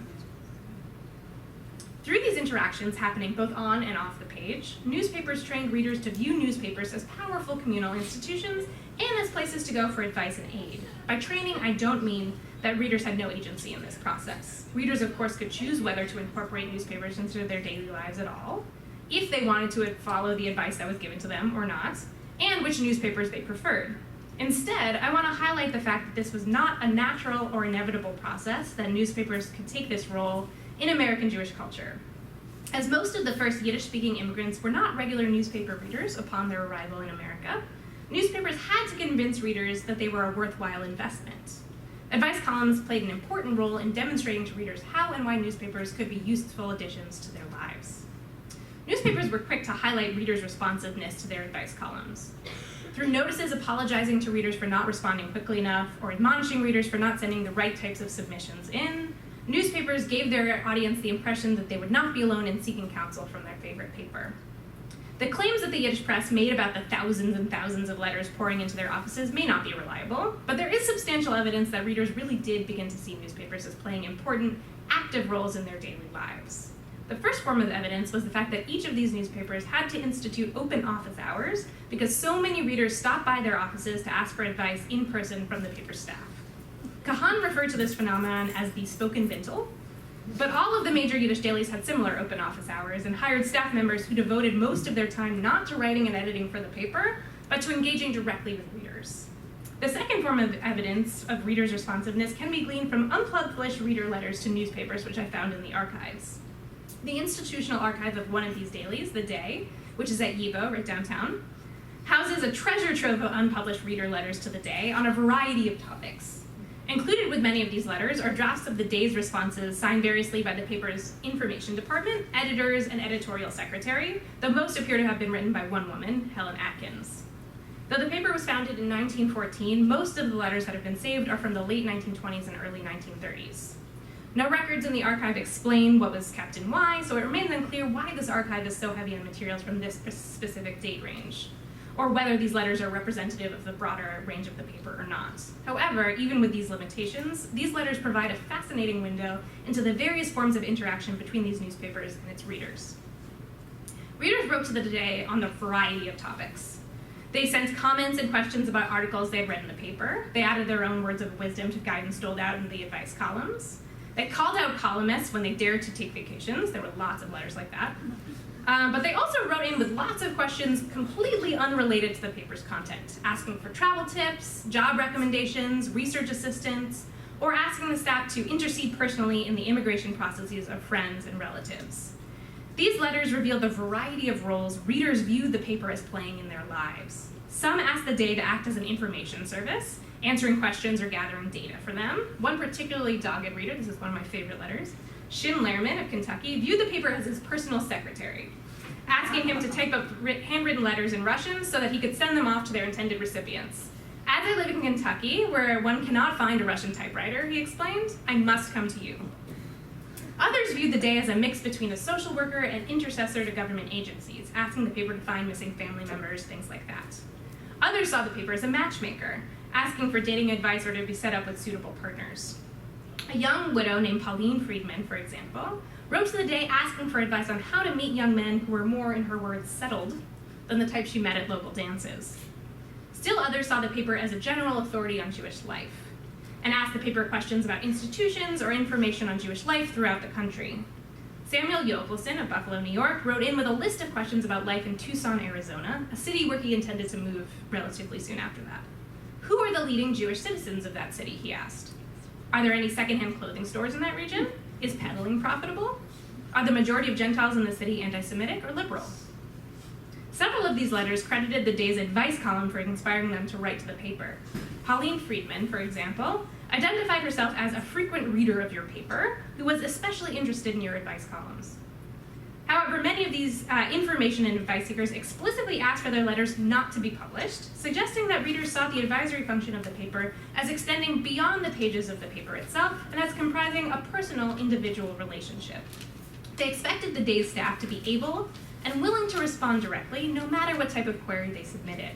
Through these interactions happening both on and off the page, newspapers trained readers to view newspapers as powerful communal institutions and as places to go for advice and aid. By training, I don't mean that readers had no agency in this process. Readers, of course, could choose whether to incorporate newspapers into their daily lives at all, if they wanted to follow the advice that was given to them or not, and which newspapers they preferred. Instead, I want to highlight the fact that this was not a natural or inevitable process, that newspapers could take this role in American Jewish culture. As most of the first Yiddish-speaking immigrants were not regular newspaper readers upon their arrival in America, newspapers had to convince readers that they were a worthwhile investment. Advice columns played an important role in demonstrating to readers how and why newspapers could be useful additions to their lives. Newspapers were quick to highlight readers' responsiveness to their advice columns. Through notices apologizing to readers for not responding quickly enough or admonishing readers for not sending the right types of submissions in, newspapers gave their audience the impression that they would not be alone in seeking counsel from their favorite paper. The claims that the Yiddish press made about the thousands and thousands of letters pouring into their offices may not be reliable, but there is substantial evidence that readers really did begin to see newspapers as playing important, active roles in their daily lives. The first form of evidence was the fact that each of these newspapers had to institute open office hours because so many readers stopped by their offices to ask for advice in person from the paper staff. Kahan referred to this phenomenon as the spoken Bintel, but all of the major Yiddish dailies had similar open office hours and hired staff members who devoted most of their time not to writing and editing for the paper, but to engaging directly with readers. The second form of evidence of readers' responsiveness can be gleaned from unpublished reader letters to newspapers, which I found in the archives. The institutional archive of one of these dailies, The Day, which is at Yibo, right downtown, houses a treasure trove of unpublished reader letters to The Day on a variety of topics. Included with many of these letters are drafts of the day's responses signed variously by the paper's information department, editors, and editorial secretary, though most appear to have been written by one woman, Helen Atkins. Though the paper was founded in 1914, most of the letters that have been saved are from the late 1920s and early 1930s. No records in the archive explain what was kept and why, so it remains unclear why this archive is so heavy on materials from this specific date range, or whether these letters are representative of the broader range of the paper or not. However, even with these limitations, these letters provide a fascinating window into the various forms of interaction between these newspapers and its readers. Readers wrote to The Day on a variety of topics. They sent comments and questions about articles they had read in the paper. They added their own words of wisdom to guidance doled out in the advice columns. They called out columnists when they dared to take vacations. There were lots of letters like that. But they also wrote in with lots of questions completely unrelated to the paper's content, asking for travel tips, job recommendations, research assistance, or asking the staff to intercede personally in the immigration processes of friends and relatives. These letters reveal the variety of roles readers view the paper as playing in their lives. Some asked The Day to act as an information service, answering questions or gathering data for them. One particularly dogged reader, this is one of my favorite letters, Shin Lehrman of Kentucky, viewed the paper as his personal secretary, asking him to type up handwritten letters in Russian so that he could send them off to their intended recipients. As I live in Kentucky, where one cannot find a Russian typewriter, he explained, I must come to you. Others viewed The Day as a mix between a social worker and intercessor to government agencies, asking the paper to find missing family members, things like that. Others saw the paper as a matchmaker, asking for dating advice or to be set up with suitable partners. A young widow named Pauline Friedman, for example, wrote to The Day asking for advice on how to meet young men who were more, in her words, settled than the type she met at local dances. Still others saw the paper as a general authority on Jewish life, and asked the paper questions about institutions or information on Jewish life throughout the country. Samuel Yochelson of Buffalo, New York, wrote in with a list of questions about life in Tucson, Arizona, a city where he intended to move relatively soon after that. Who are the leading Jewish citizens of that city, he asked. Are there any secondhand clothing stores in that region? Is peddling profitable? Are the majority of Gentiles in the city anti-Semitic or liberal? Several of these letters credited The Day's advice column for inspiring them to write to the paper. Pauline Friedman, for example, identified herself as a frequent reader of your paper who was especially interested in your advice columns. However, many of these information and advice seekers explicitly asked for their letters not to be published, suggesting that readers saw the advisory function of the paper as extending beyond the pages of the paper itself and as comprising a personal, individual relationship. They expected The Day's staff to be able and willing to respond directly, no matter what type of query they submitted.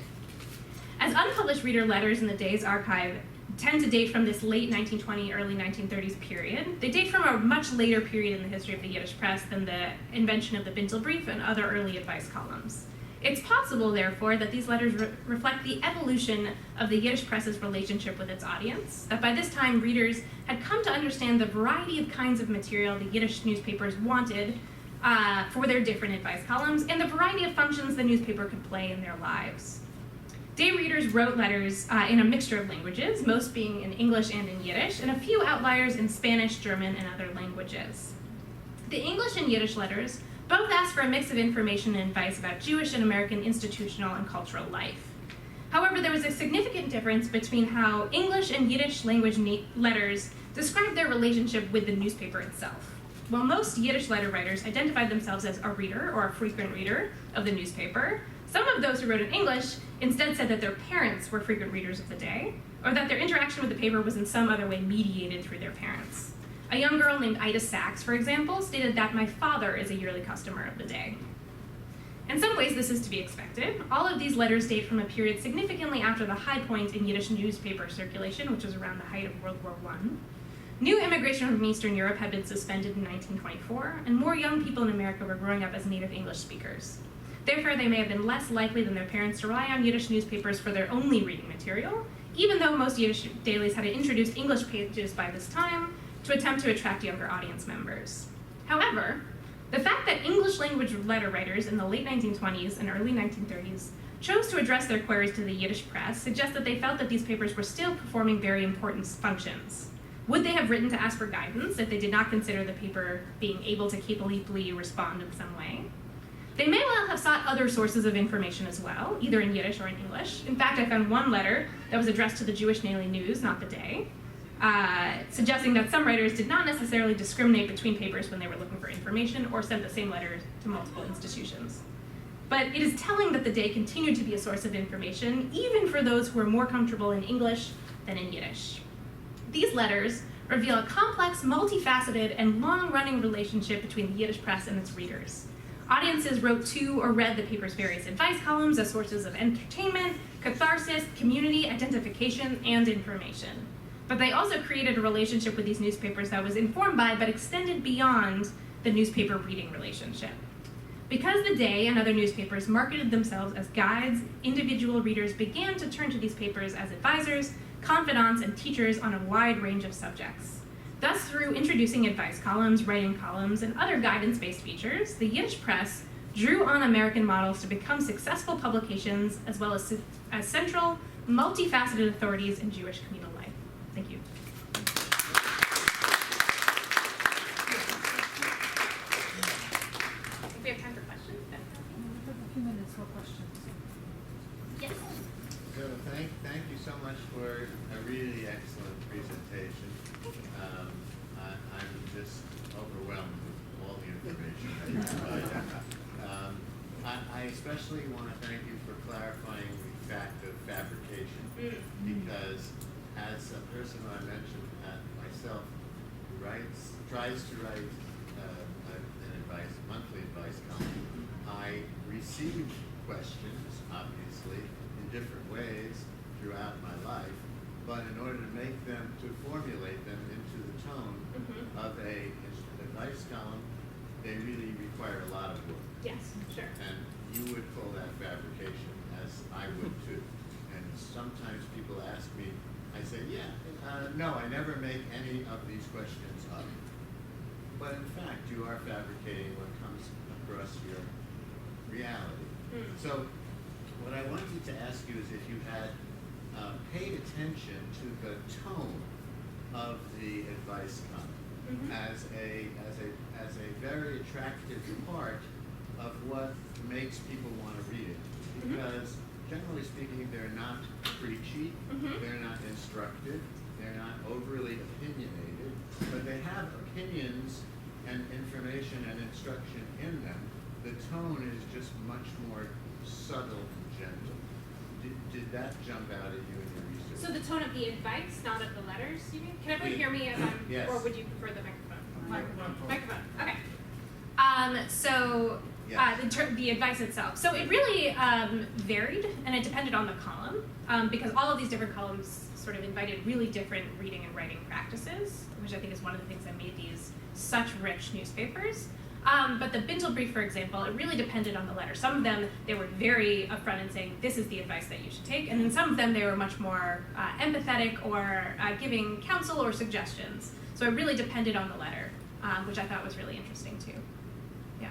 As unpublished reader letters in The Day's archive tend to date from this late 1920, early 1930s period, they date from a much later period in the history of the Yiddish press than the invention of the Bintel Brief and other early advice columns. It's possible, therefore, that these letters reflect the evolution of the Yiddish press's relationship with its audience, that by this time readers had come to understand the variety of kinds of material the Yiddish newspapers wanted for their different advice columns, and the variety of functions the newspaper could play in their lives. Day readers wrote letters in a mixture of languages, most being in English and in Yiddish, and a few outliers in Spanish, German, and other languages. The English and Yiddish letters both asked for a mix of information and advice about Jewish and American institutional and cultural life. However, there was a significant difference between how English and Yiddish language letters described their relationship with the newspaper itself. While most Yiddish letter writers identified themselves as a reader or a frequent reader of the newspaper, some of those who wrote in English instead said that their parents were frequent readers of the day, or that their interaction with the paper was in some other way mediated through their parents. A young girl named Ida Sachs, for example, stated that my father is a yearly customer of the day. In some ways, this is to be expected. All of these letters date from a period significantly after the high point in Yiddish newspaper circulation, which was around the height of World War I. New immigration from Eastern Europe had been suspended in 1924, and more young people in America were growing up as native English speakers. Therefore, they may have been less likely than their parents to rely on Yiddish newspapers for their only reading material, even though most Yiddish dailies had introduced English pages by this time to attempt to attract younger audience members. However, the fact that English language letter writers in the late 1920s and early 1930s chose to address their queries to the Yiddish press suggests that they felt that these papers were still performing very important functions. Would they have written to ask for guidance if they did not consider the paper being able to capably respond in some way? They may well have sought other sources of information as well, either in Yiddish or in English. In fact, I found one letter that was addressed to the Jewish Daily News, not the Day, suggesting that some writers did not necessarily discriminate between papers when they were looking for information or sent the same letter to multiple institutions. But it is telling that the Day continued to be a source of information, even for those who were more comfortable in English than in Yiddish. These letters reveal a complex, multifaceted, and long-running relationship between the Yiddish press and its readers. Audiences wrote to or read the paper's various advice columns as sources of entertainment, catharsis, community, identification, and information. But they also created a relationship with these newspapers that was informed by but extended beyond the newspaper reading relationship. Because the Day and other newspapers marketed themselves as guides, individual readers began to turn to these papers as advisors, confidants, and teachers on a wide range of subjects. Thus, through introducing advice columns, writing columns, and other guidance-based features, the Yiddish press drew on American models to become successful publications as well as central, multifaceted authorities in Jewish communal life. Thank you. We have time for questions. We have a few minutes for questions. Yes. So thank you so much for a really excellent presentation. I'm just overwhelmed with all the information that you provided. I especially want to thank you for clarifying the fact of fabrication, because as a person I mentioned myself who tries to write an monthly advice column, I receive questions, obviously, in different ways throughout my life, but in order to make them, to formulate them into the tone of an advice column, they really require a lot of work. Yes, sure. And you would call that fabrication, as I would too. And sometimes people ask me, I say, no, I never make any of these questions up. But in fact, you are fabricating what comes across your reality. So what I wanted to ask you is if you had paid attention to the tone of the advice column as a very attractive part of what makes people want to read it. Because generally speaking, they're not preachy, they're not instructive, they're not overly opinionated, but they have opinions and information and instruction in them. The tone is just much more subtle and gentle. Did that jump out at you in your research? So the tone of the advice, not of the letters, you mean? Can everyone hear me? Yes. Or would you prefer the microphone? Microphone. Okay. The advice itself. So it really varied, and it depended on the column, because all of these different columns sort of invited really different reading and writing practices, which I think is one of the things that made these such rich newspapers. But the Bintel Brief, for example, it really depended on the letter. Some of them, they were very upfront in saying, this is the advice that you should take. And then some of them, they were much more empathetic or giving counsel or suggestions. So it really depended on the letter, which I thought was really interesting too. Yeah.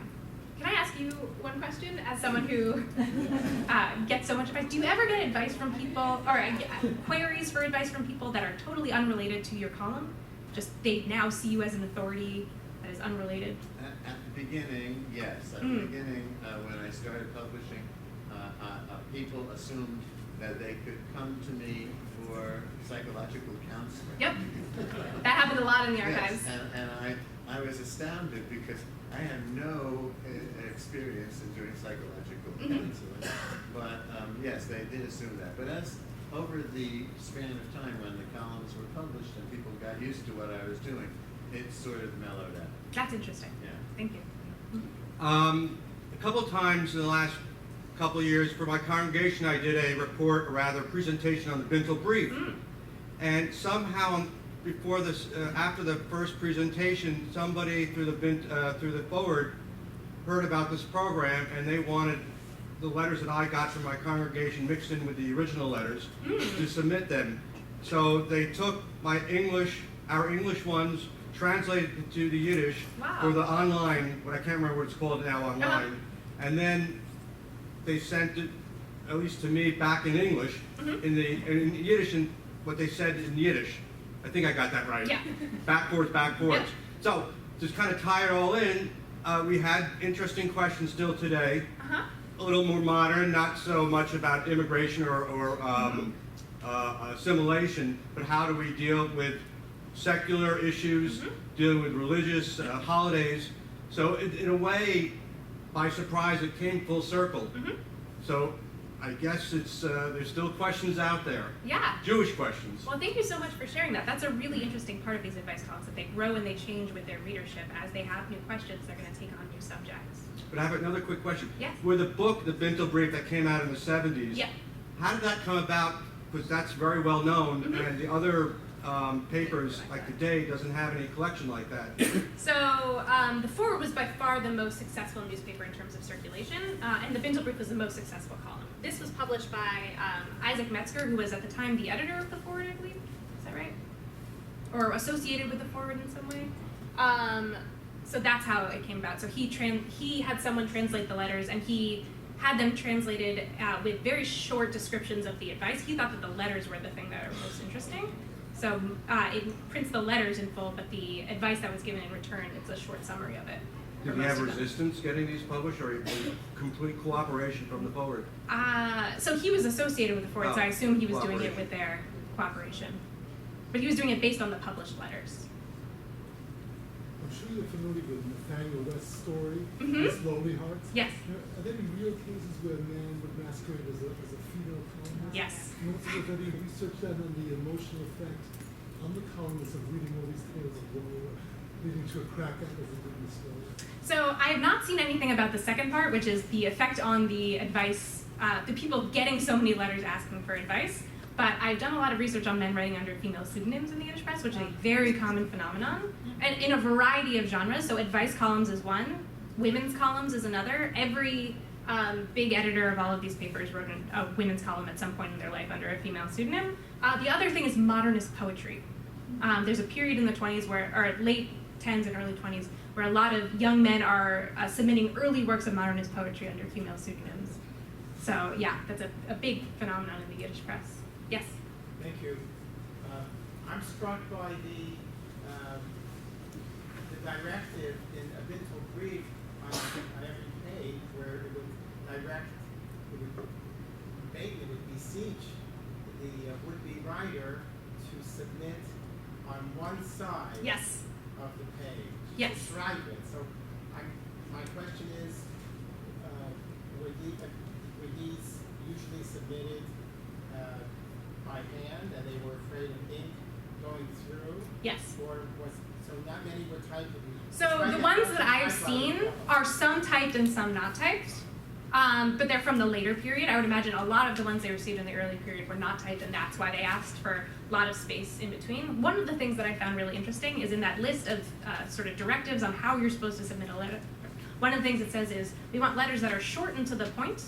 Can I ask you one question as someone who gets so much advice? Do you ever get advice from people, or queries for advice from people that are totally unrelated to your column? Just they now see you as an authority that is unrelated? At the beginning, yes. At the beginning, when I started publishing, people assumed that they could come to me for psychological counseling. Yep. That happened a lot in the archives. Yes, and I was astounded because I had no experience in doing psychological counseling. But yes, they did assume that. But as over the span of time when the columns were published and people got used to what I was doing, it sort of mellowed out. That's interesting. Yeah. Thank you. A couple times in the last couple of years for my congregation, I did a report, or rather presentation on the Bintel Brief. And somehow, before this, after the first presentation, somebody through the forward heard about this program, and they wanted the letters that I got from my congregation mixed in with the original letters to submit them. So they took our English ones, translated it to the Yiddish for the online, what I can't remember what it's called now, online, and then they sent it, at least to me, back in English, in Yiddish, and what they said in Yiddish. I think I got that right. Yeah. Backwards. Yep. So, just kind of tie it all in, we had interesting questions still today. A little more modern, not so much about immigration or assimilation, but how do we deal with secular issues, dealing with religious holidays. So in a way, by surprise, it came full circle. So I guess it's there's still questions out there. Yeah. Jewish questions. Well, thank you so much for sharing that. That's a really interesting part of these advice columns, that they grow and they change with their readership. As they have new questions, they're going to take on new subjects. But I have another quick question. Yes. With the book, the Bintel Brief, that came out in the 70s, how did that come about? Because that's very well known, and the other papers, like Today, doesn't have any collection like that. So the Forward was by far the most successful newspaper in terms of circulation, and the Bintel Brief was the most successful column. This was published by Isaac Metzger, who was at the time the editor of the Forward, I believe. Is that right? Or associated with the Forward in some way. So that's how it came about. So he had someone translate the letters, and he had them translated with very short descriptions of the advice. He thought that the letters were the thing that are most interesting. So it prints the letters in full, but the advice that was given in return, it's a short summary of it. Did you have resistance getting these published, or complete cooperation from the Forward? So he was associated with the Forward, so I assume he was doing it with their cooperation. But he was doing it based on the published letters. I'm sure you're familiar with Nathaniel West's story, His Lonely Hearts. Yes. Are there any real cases where a man would masquerade as a female columnist? Yes. And also, was any research done on the emotional effect on the columnists of reading all these tales of woe, leading to a crack up as it did in the story? So I have not seen anything about the second part, which is the effect on the advice, the people getting so many letters asking for advice. But I've done a lot of research on men writing under female pseudonyms in the Yiddish press, which is a very common phenomenon, and in a variety of genres. So advice columns is one, women's columns is another. Every big editor of all of these papers wrote a women's column at some point in their life under a female pseudonym. The other thing is modernist poetry. There's a period in the 20s or late 10s and early 20s where a lot of young men are submitting early works of modernist poetry under female pseudonyms. So yeah, that's a big phenomenon in the Yiddish press. Yes? Thank you. I'm struck by the directive in a Bintel Brief on every page where it would beseech the would-be writer to submit on one side Yes. of the page. Yes. Describe it. So my question is, were these usually submitted by hand, and they were afraid of ink going through? Yes. Or so not many were typed? So the ones that I've seen are some typed and some not typed, but they're from the later period. I would imagine a lot of the ones they received in the early period were not typed, and that's why they asked for a lot of space in between. One of the things that I found really interesting is in that list of sort of directives on how you're supposed to submit a letter. One of the things it says is, we want letters that are short and to the point.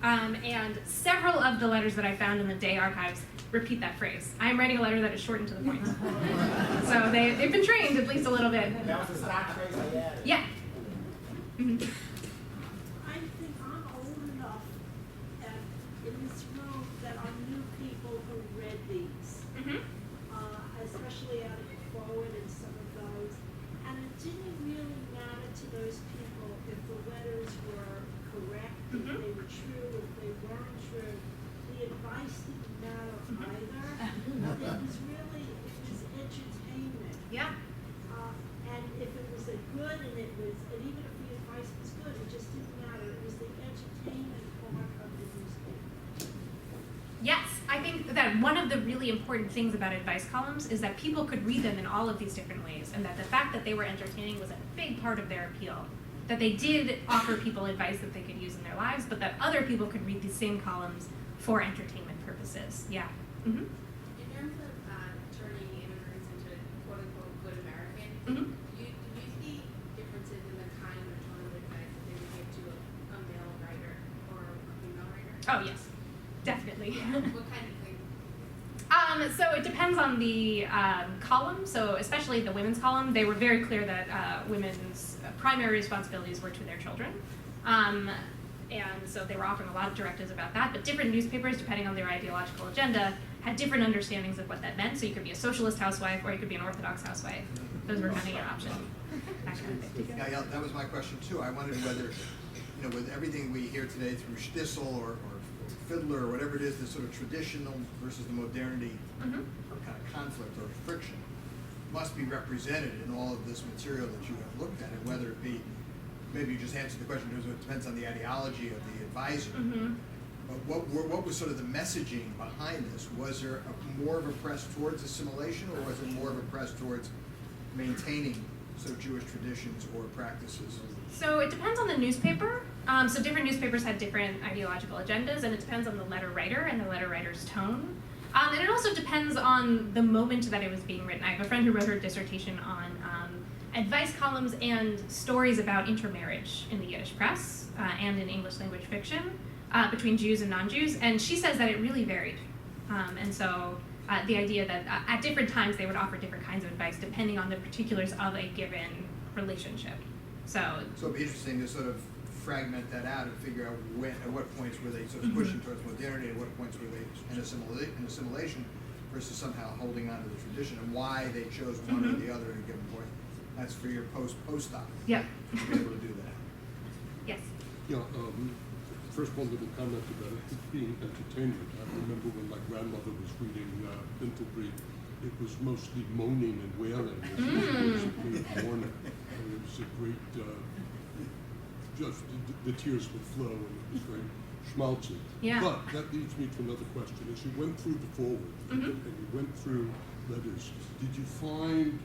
And several of the letters that I found in the Day archives repeat that phrase. I am writing a letter that is short and to the point. So they've been trained at least a little bit. That was a stock phrase they added. Yeah. I think I'm old enough in this room that I knew people who read these, especially out of the Forward and some of those. And it didn't really matter to those people if the letters were correct, if they were true, if they weren't true. The advice didn't matter either. It was entertainment. Yeah. And if it was a good and even if the advice was good, it just didn't matter. It was the entertainment part of the newspaper. Yes, I think that one of the really important things about advice columns is that people could read them in all of these different ways, and that the fact that they were entertaining was a big part of their appeal. That they did offer people advice that they could use in their lives, but that other people could read these same columns for entertainment purposes. Yeah. Mm-hmm. In terms of turning immigrants into quote-unquote good American, Mm-hmm. do you see differences in the kind or tone of advice that they would give to a male writer or a female writer? Oh, yes. Definitely. What kind of things? So it depends on the column. So especially the women's column, they were very clear that women's primary responsibilities were to their children. And so they were offering a lot of directives about that. But different newspapers, depending on their ideological agenda, had different understandings of what that meant. So you could be a socialist housewife or you could be an Orthodox housewife. Those were kind of your options. That kind of thing. Yeah, that was my question too. I wondered whether, with everything we hear today through Stissel or Fiddler or whatever it is, the sort of traditional versus the modernity kind of conflict or friction must be represented in all of this material that you have looked at, and whether it be, maybe you just answered the question, it depends on the ideology of the advisor. But what was sort of the messaging behind this? Was there more of a press towards assimilation, or was it more of a press towards maintaining sort of Jewish traditions or practices? So it depends on the newspaper. So different newspapers had different ideological agendas, and it depends on the letter writer and the letter writer's tone. And it also depends on the moment that it was being written. I have a friend who wrote her dissertation on advice columns and stories about intermarriage in the Yiddish press and in English language fiction between Jews and non-Jews, and she says that it really varied. And so the idea that at different times they would offer different kinds of advice depending on the particulars of a given relationship. So it'd be interesting to sort of fragment that out and figure out at what points were they sort of pushing towards modernity, and what points were they in assimilation versus somehow holding on to the tradition, and why they chose one or the other at a given point. That's for your postdoc. Yeah. To be able to do that. Yes. Yeah. First one little comment about it being entertainment. I remember when my grandmother was reading Bintel Brief, it was mostly moaning and wailing. It was a great mourning. It was a great, just the tears would flow, and it was very schmaltzy. Yeah. But that leads me to another question. As you went through the forward and you went through letters, did you find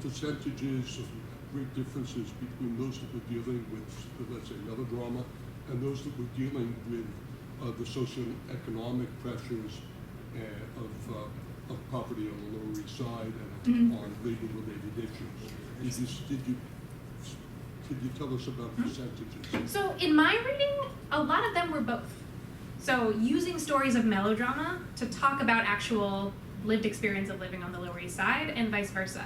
percentages of great differences between those that were dealing with, let's say, melodrama, and those that were dealing with the socioeconomic pressures of poverty on the Lower East Side and on labor-related issues? Could you tell us about percentages? So in my reading, a lot of them were both. So using stories of melodrama to talk about actual lived experience of living on the Lower East Side and vice versa.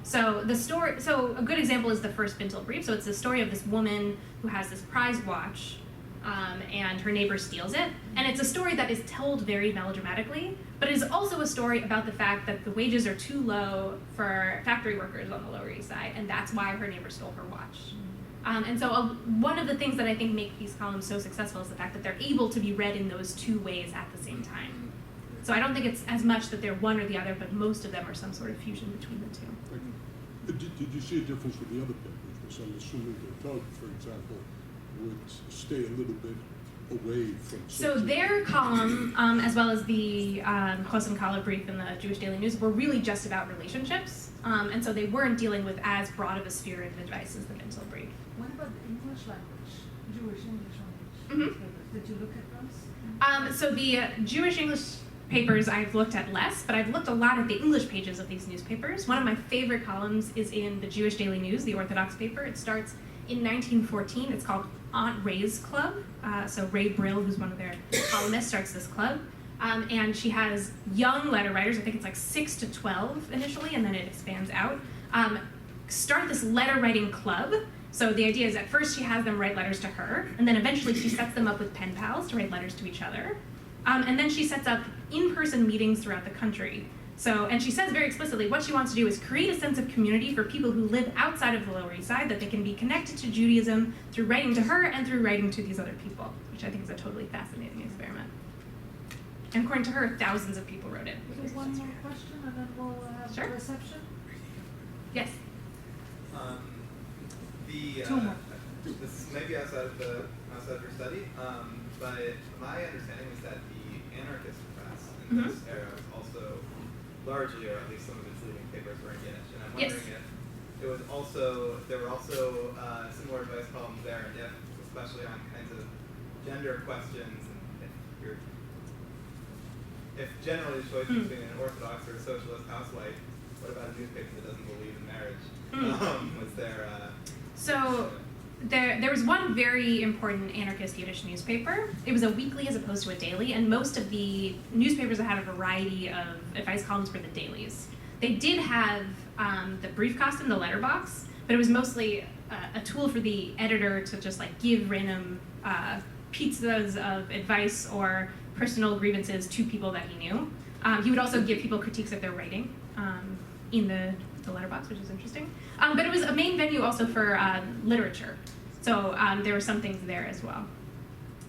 So a good example is the first Bintel Brief. So it's the story of this woman who has this prize watch, and her neighbor steals it. And it's a story that is told very melodramatically, but it is also a story about the fact that the wages are too low for factory workers on the Lower East Side, and that's why her neighbor stole her watch. And so one of the things that I think make these columns so successful is the fact that they're able to be read in those two ways at the same time. So I don't think it's as much that they're one or the other, but most of them are some sort of fusion between the two. Did you see a difference with the other papers? Because I'm assuming the Tug, for example, would stay a little bit away from... So their column, as well as the Untitled Brief and the Jewish Daily News, were really just about relationships. And so they weren't dealing with as broad of a sphere of advice as the Bintel Brief. What about the English language, Jewish English language papers? Did you look at those? So the Jewish English papers I've looked at less, but I've looked a lot at the English pages of these newspapers. One of my favorite columns is in the Jewish Daily News, the Orthodox paper. It starts in 1914. It's called Entrees Club. So Ray Brill, who's one of their columnists, starts this club. And she has young letter writers, I think it's like 6 to 12 initially, and then it expands out, start this letter writing club. So the idea is at first she has them write letters to her, and then eventually she sets them up with pen pals to write letters to each other. And then she sets up in-person meetings throughout the country. So, and she says very explicitly what she wants to do is create a sense of community for people who live outside of the Lower East Side, that they can be connected to Judaism through writing to her and through writing to these other people, which I think is a totally fascinating experiment. And according to her, thousands of people wrote it. There's one more question and then we'll have Sure. the reception. Yes. Two more. This may be outside of your study, but my understanding was that the anarchist press in this era was also largely, or at least some of its leading papers were in Yiddish, and I'm wondering if there were also similar advice columns there, and if, especially on kinds of gender questions, and if generally the choice between an Orthodox or a socialist housewife, what about a newspaper that doesn't believe in marriage? Was there? So there was one very important anarchist Yiddish newspaper. It was a weekly as opposed to a daily, and most of the newspapers that had a variety of advice columns were the dailies. They did have the briefkasten, the letterbox, but it was mostly a tool for the editor to just like give random pizzas of advice or personal grievances to people that he knew. He would also give people critiques of their writing in the letterbox, which is interesting. But it was a main venue also for literature. So there were some things there as well.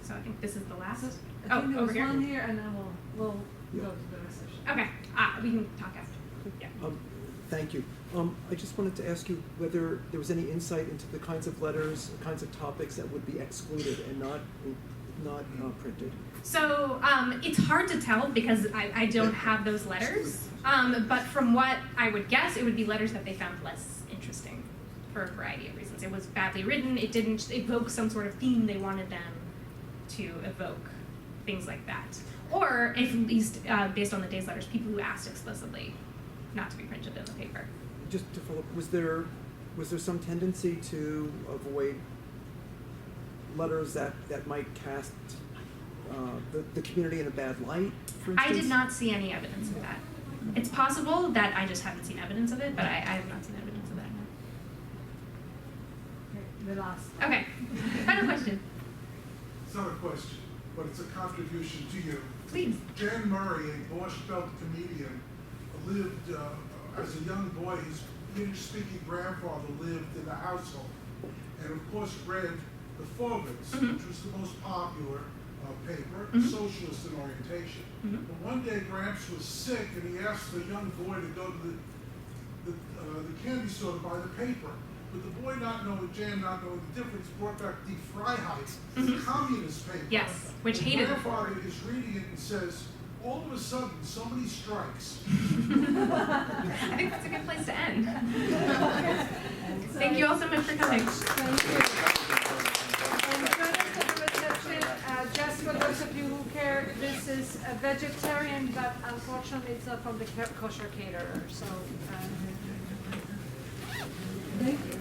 So I think this is the last. I think over there's here. one here and then we'll go to the reception. Okay, we can talk after. Yeah. Thank you. I just wanted to ask you whether there was any insight into the kinds of letters, the kinds of topics that would be excluded and not printed. So it's hard to tell because I don't have those letters. But from what I would guess, it would be letters that they found less interesting for a variety of reasons. It was badly written. It didn't evoke some sort of theme they wanted them to evoke, things like that. Or at least based on the day's letters, people who asked explicitly not to be printed in the paper. Just to follow up, was there some tendency to avoid letters that might cast the community in a bad light, for instance? I did not see any evidence of that. It's possible that I just haven't seen evidence of it, but I have not seen evidence of that. Okay, the last. Okay, final question. It's not a question, but it's a contribution to you. Please. Dan Murray, a Borscht Belt comedian, lived as a young boy. His Yiddish-speaking grandfather lived in the household, and of course read the Forverts, which was the most popular paper, socialist in orientation. But one day Gramps was sick, and he asked the young boy to go to the candy store to buy the paper. But the boy, Jan not knowing the difference, brought back Die Freiheit, the communist paper. Yes, which hated the grandfather is reading it and says, all of a sudden, somebody strikes. I think that's a good place to end. Thank you all so much for coming. Thank you. In fairness to the reception, just for those of you who care, this is a vegetarian, but unfortunately it's not from the kosher caterer. So, thank you.